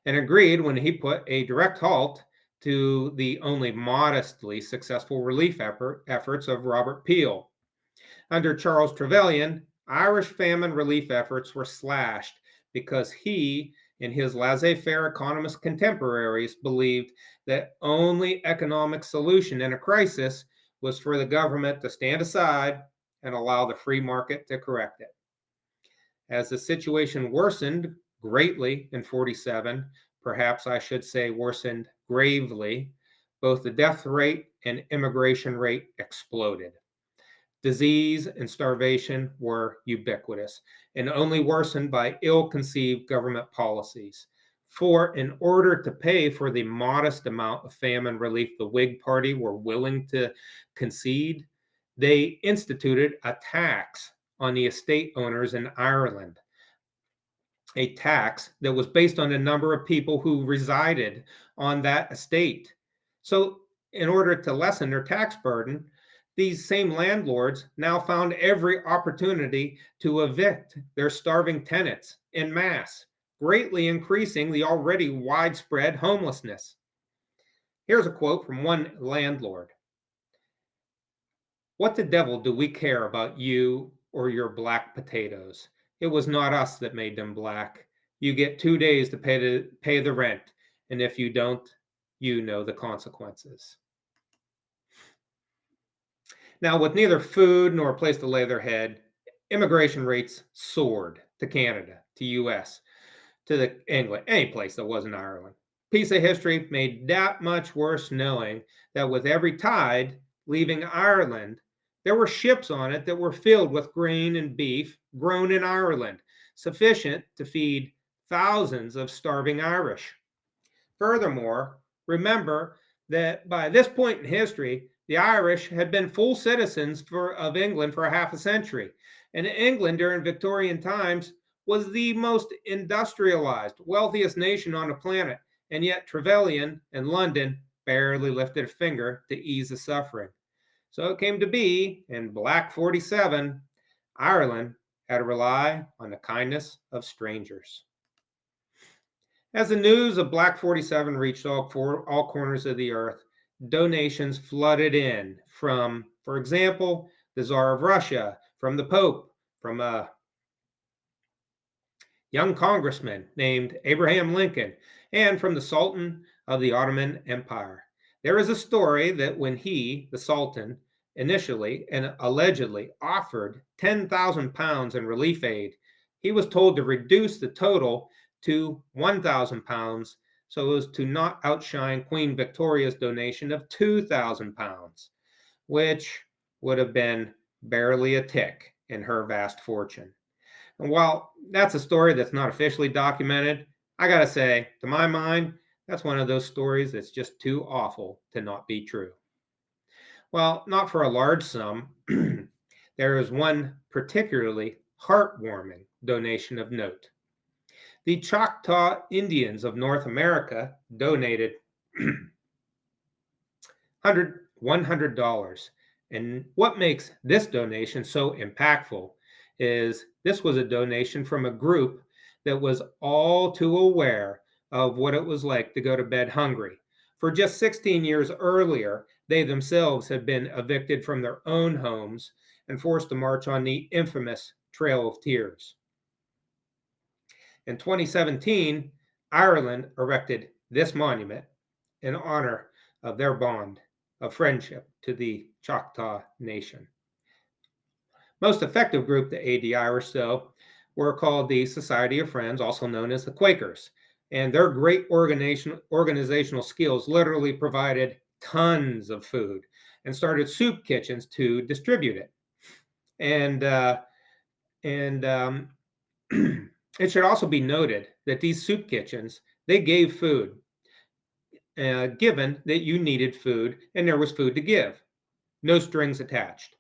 and agreed when he put a direct halt to the only modestly successful relief efforts of Robert Peel. Under Charles Trevelyan, Irish famine relief efforts were slashed because he and his laissez-faire economist contemporaries believed that only economic solution in a crisis was for the government to stand aside and allow the free market to correct it. As the situation worsened greatly in 47, perhaps I should say worsened gravely, both the death rate and immigration rate exploded. Disease and starvation were ubiquitous and only worsened by ill-conceived government policies. For in order to pay for the modest amount of famine relief the Whig Party were willing to concede, they instituted a tax on the estate owners in Ireland, a tax that was based on the number of people who resided on that estate. So, in order to lessen their tax burden, these same landlords now found every opportunity to evict their starving tenants en masse, greatly increasing the already widespread homelessness. Here's a quote from one landlord: "What the devil do we care about you or your black potatoes? It was not us that made them black. You get 2 days to pay the rent, and if you don't, you know the consequences." Now, with neither food nor a place to lay their head, immigration rates soared to Canada, to US, to the England, any place that wasn't Ireland. Piece of history made that much worse knowing that with every tide leaving Ireland, there were ships on it that were filled with grain and beef grown in Ireland, sufficient to feed thousands of starving Irish. Furthermore, remember that by this point in history, the Irish had been full citizens of England for half a century. And England during Victorian times was the most industrialized, wealthiest nation on the planet. And yet Trevelyan and London barely lifted a finger to ease the suffering. So it came to be, in Black 47, Ireland had to rely on the kindness of strangers. As the news of Black 47 reached all corners of the earth, donations flooded in from, for example, the Tsar of Russia, from the Pope, from a young congressman named Abraham Lincoln, and from the Sultan of the Ottoman Empire. There is a story that when he, the Sultan, initially and allegedly offered 10,000 pounds in relief aid, he was told to reduce the total to 1,000 pounds so as to not outshine Queen Victoria's donation of 2,000 pounds, which would have been barely a tick in her vast fortune. And while that's a story that's not officially documented, I gotta say, to my mind, that's one of those stories that's just too awful to not be true. Well, not for a large sum. There is one particularly heartwarming donation of note. The Choctaw Indians of North America donated $100. And what makes this donation so impactful is this was a donation from a group that was all too aware of what it was like to go to bed hungry. For just 16 years earlier, they themselves had been evicted from their own homes and forced to march on the infamous Trail of Tears. In 2017, Ireland erected this monument in honor of their bond of friendship to the Choctaw Nation. Most effective group to aid the Irish, though, were called the Society of Friends, also known as the Quakers. And their great organizational skills literally provided tons of food and started soup kitchens to distribute it. And it should also be noted that these soup kitchens, They gave food, given that you needed food and there was food to give. No strings attached.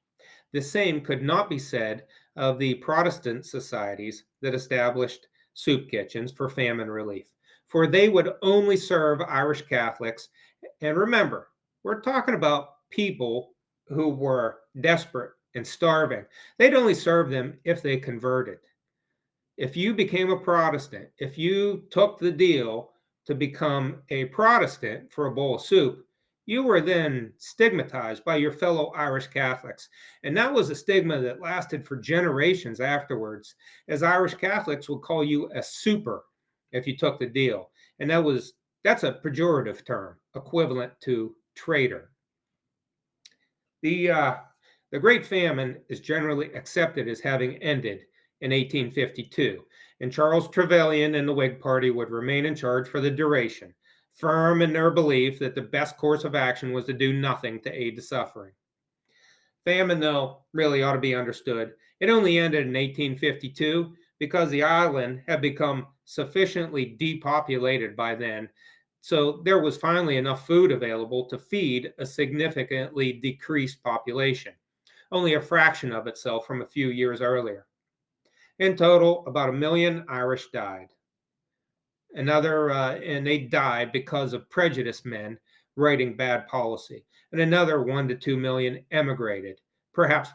The same could not be said of the Protestant societies that established soup kitchens for famine relief, for they would only serve Irish Catholics. And remember, we're talking about people who were desperate and starving. They'd only serve them if they converted. If you became a Protestant, if you took the deal to become a Protestant for a bowl of soup, you were then stigmatized by your fellow Irish Catholics. And that was a stigma that lasted for generations afterwards, as Irish Catholics would call you a super if you took the deal. And that's a pejorative term, equivalent to traitor. The the Great Famine is generally accepted as having ended in 1852, and Charles Trevelyan and the Whig Party would remain in charge for the duration, firm in their belief that the best course of action was to do nothing to aid the suffering. Famine, though, really ought to be understood. It only ended in 1852 because the island had become sufficiently depopulated by then, so there was finally enough food available to feed a significantly decreased population, only a fraction of itself from a few years earlier. In total, about 1 million Irish died. And they died because of prejudiced men writing bad policy. And another 1 to 2 million emigrated. Perhaps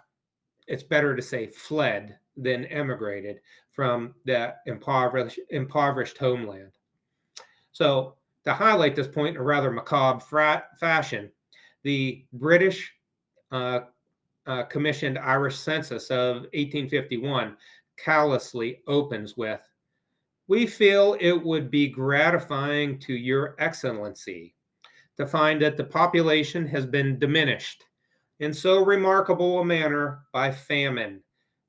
it's better to say fled than emigrated from the impoverished homeland. So, to highlight this point in a rather macabre fashion, the British commissioned Irish census of 1851 callously opens with, "We feel it would be gratifying to your excellency to find that the population has been diminished in so remarkable a manner by famine,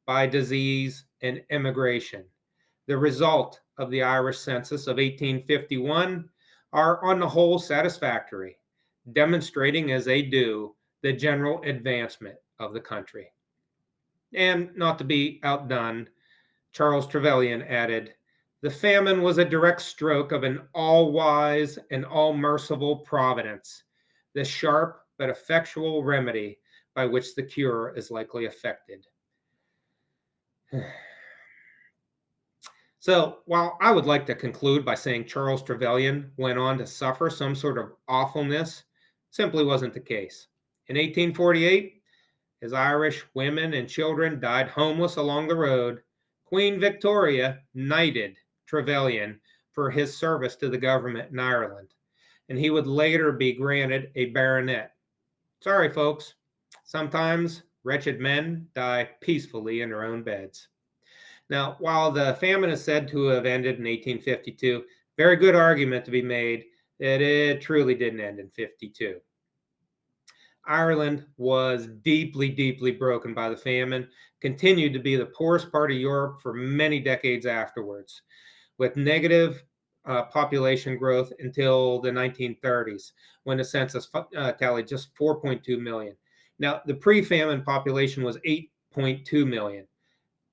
by disease, and emigration. The result of the Irish census of 1851 are on the whole satisfactory, demonstrating as they do the general advancement of the country." And not to be outdone, Charles Trevelyan added, "The famine was a direct stroke of an all-wise and all-merciful providence, the sharp but effectual remedy by which the cure is likely effected." So, while I would like to conclude by saying Charles Trevelyan went on to suffer some sort of awfulness, simply wasn't the case. In 1848, as Irish women and children died homeless along the road, Queen Victoria knighted Trevelyan for his service to the government in Ireland, and he would later be granted a baronet. Sorry, folks, sometimes wretched men die peacefully in their own beds. Now, while the famine is said to have ended in 1852, very good argument to be made that it truly didn't end in 52. Ireland was deeply, deeply broken by the famine, continued to be the poorest part of Europe for many decades afterwards, with negative population growth until the 1930s, when the census tallied just 4.2 million. Now, the pre-famine population was 8.2 million.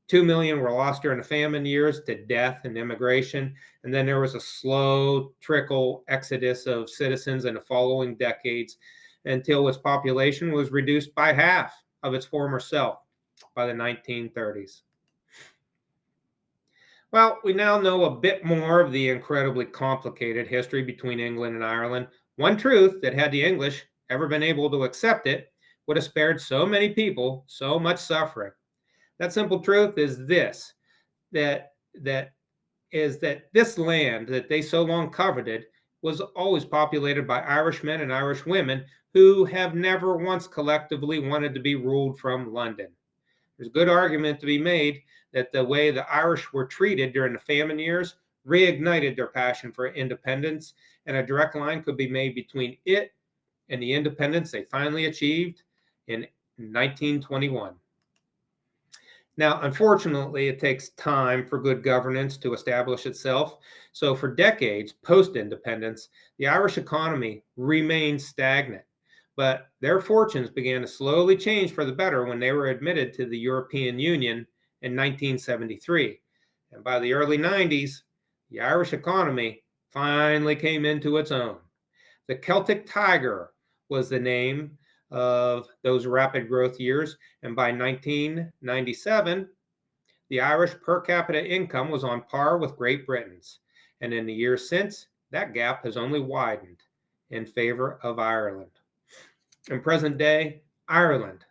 2 million were lost during the famine years to death and immigration. And then there was a slow trickle exodus of citizens in the following decades until its population was reduced by half of its former self by the 1930s. Well, we now know a bit more of the incredibly complicated history between England and Ireland. One truth that, had the English ever been able to accept it, would have spared so many people so much suffering. That simple truth is this, that this land that they so long coveted was always populated by Irishmen and Irish women who have never once collectively wanted to be ruled from London. There's a good argument to be made that the way the Irish were treated during the famine years reignited their passion for independence, and a direct line could be made between it and the independence they finally achieved in 1921. Now, unfortunately, it takes time for good governance to establish itself. So, for decades post independence, the Irish economy remained stagnant. But their fortunes began to slowly change for the better when they were admitted to the European Union in 1973. And by the early 90s, the Irish economy finally came into its own. The Celtic Tiger was the name of those rapid growth years, and by 1997, the Irish per capita income was on par with Great Britain's, and in the years since, that gap has only widened in favor of Ireland. In present day, Ireland,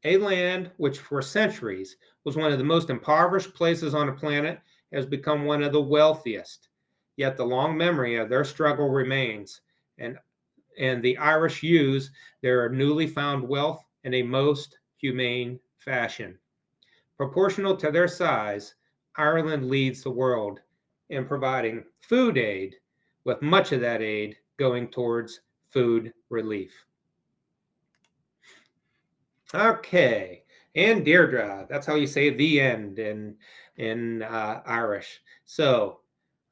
a land which for centuries was one of the most impoverished places on the planet, has become one of the wealthiest. Yet the long memory of their struggle remains, and, and the Irish use their newly found wealth in a most humane fashion. Proportional to their size, Ireland leads the world in providing food aid, with much of that aid going towards food relief. Okay, and Deirdre, that's how you say the end in Irish. So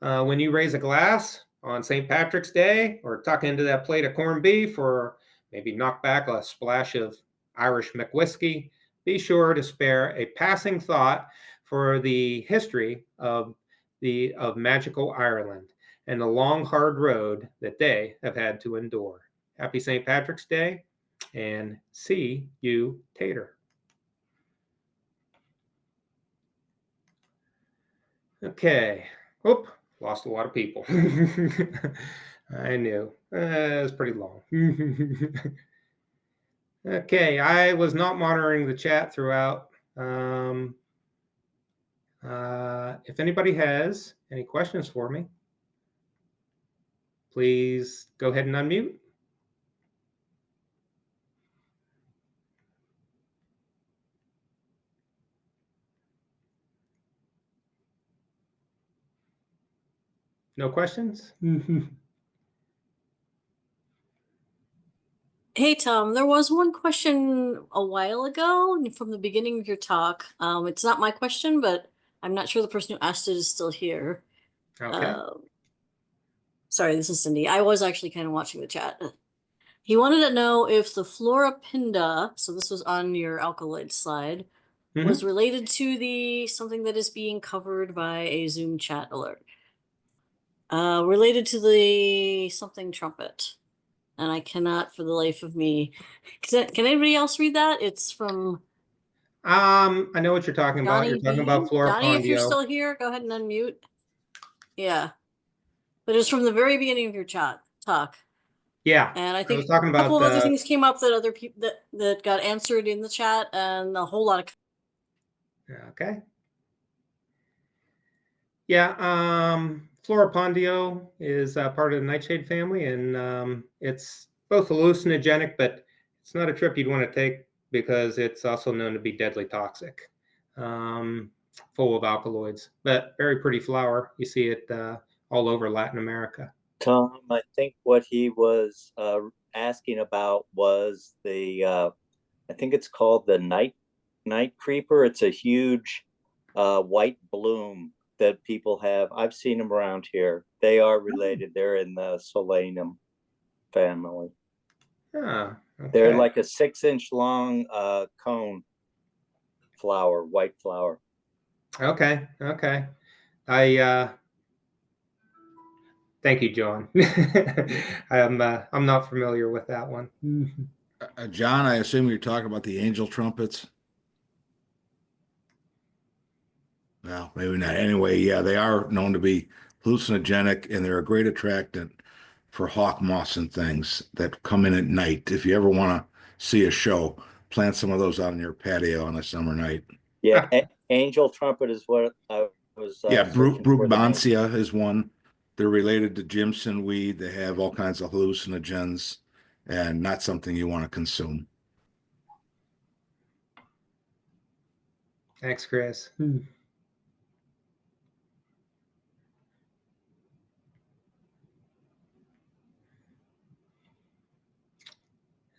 when you raise a glass on St. Patrick's Day, or tuck into that plate of corned beef, or maybe knock back a splash of Irish McWhiskey, be sure to spare a passing thought for the history of magical Ireland and the long, hard road that they have had to endure. Happy St. Patrick's Day, and see you tater. Okay. Oop, lost a lot of people. I knew. It was pretty long. Okay, I was not monitoring the chat throughout. If anybody has any questions for me, please go ahead and unmute. No questions? Hey, Tom, there was one question a while ago from the beginning of your talk. It's not my question, but I'm not sure the person who asked it is still here. Okay. Sorry, this is Cindy. I was actually kind of watching the chat. He wanted to know if the flora pinda, so this was on your alkaloid slide, was related to the something that is being covered by a Zoom chat alert. Related to the something trumpet. And I cannot for the life of me. Can anybody else read that? It's from I know what you're talking about. Johnny You're talking B. about Flora Johnny, if you're Pondio. still here, go ahead and unmute. Yeah. But it's from the very beginning of your talk. Yeah. And I think was talking a couple about of other things came up that other people that got answered in the chat, and a whole lot of. Okay. Yeah, Flora Pondio is part of the nightshade family, and it's both hallucinogenic, but it's not a trip you'd want to take because it's also known to be deadly toxic, full of alkaloids. But very pretty flower. You see it all over Latin America. Tom, I think what he was asking about was the, I think it's called the night creeper. It's a huge white bloom that people have. I've seen them around here. They are related. They're in the Solanum family. Ah, okay. They're like a 6-inch long cone flower, white flower. Okay. Thank you, John. I'm not familiar with that one. John, I assume you're talking about the angel trumpets. Well, maybe not. Anyway, yeah, they are known to be hallucinogenic, and they're a great attractant for hawk moths and things that come in at night. If you ever want to see a show, plant some of those out on your patio on a summer night. Yeah, angel trumpet is what I was. Yeah, Brugmansia is one. They're related to Jimson weed. They have all kinds of hallucinogens, and not something you want to consume. Thanks, Chris.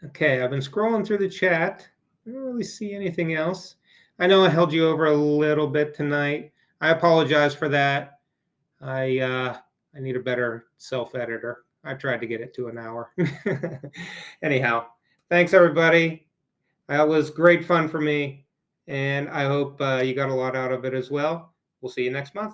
Okay, I've been scrolling through the chat. I don't really see anything else. I know I held you over a little bit tonight. I apologize for that. I need a better self-editor. I tried to get it to an hour. Anyhow, thanks everybody. That was great fun for me, and I hope you got a lot out of it as well. We'll see you next month.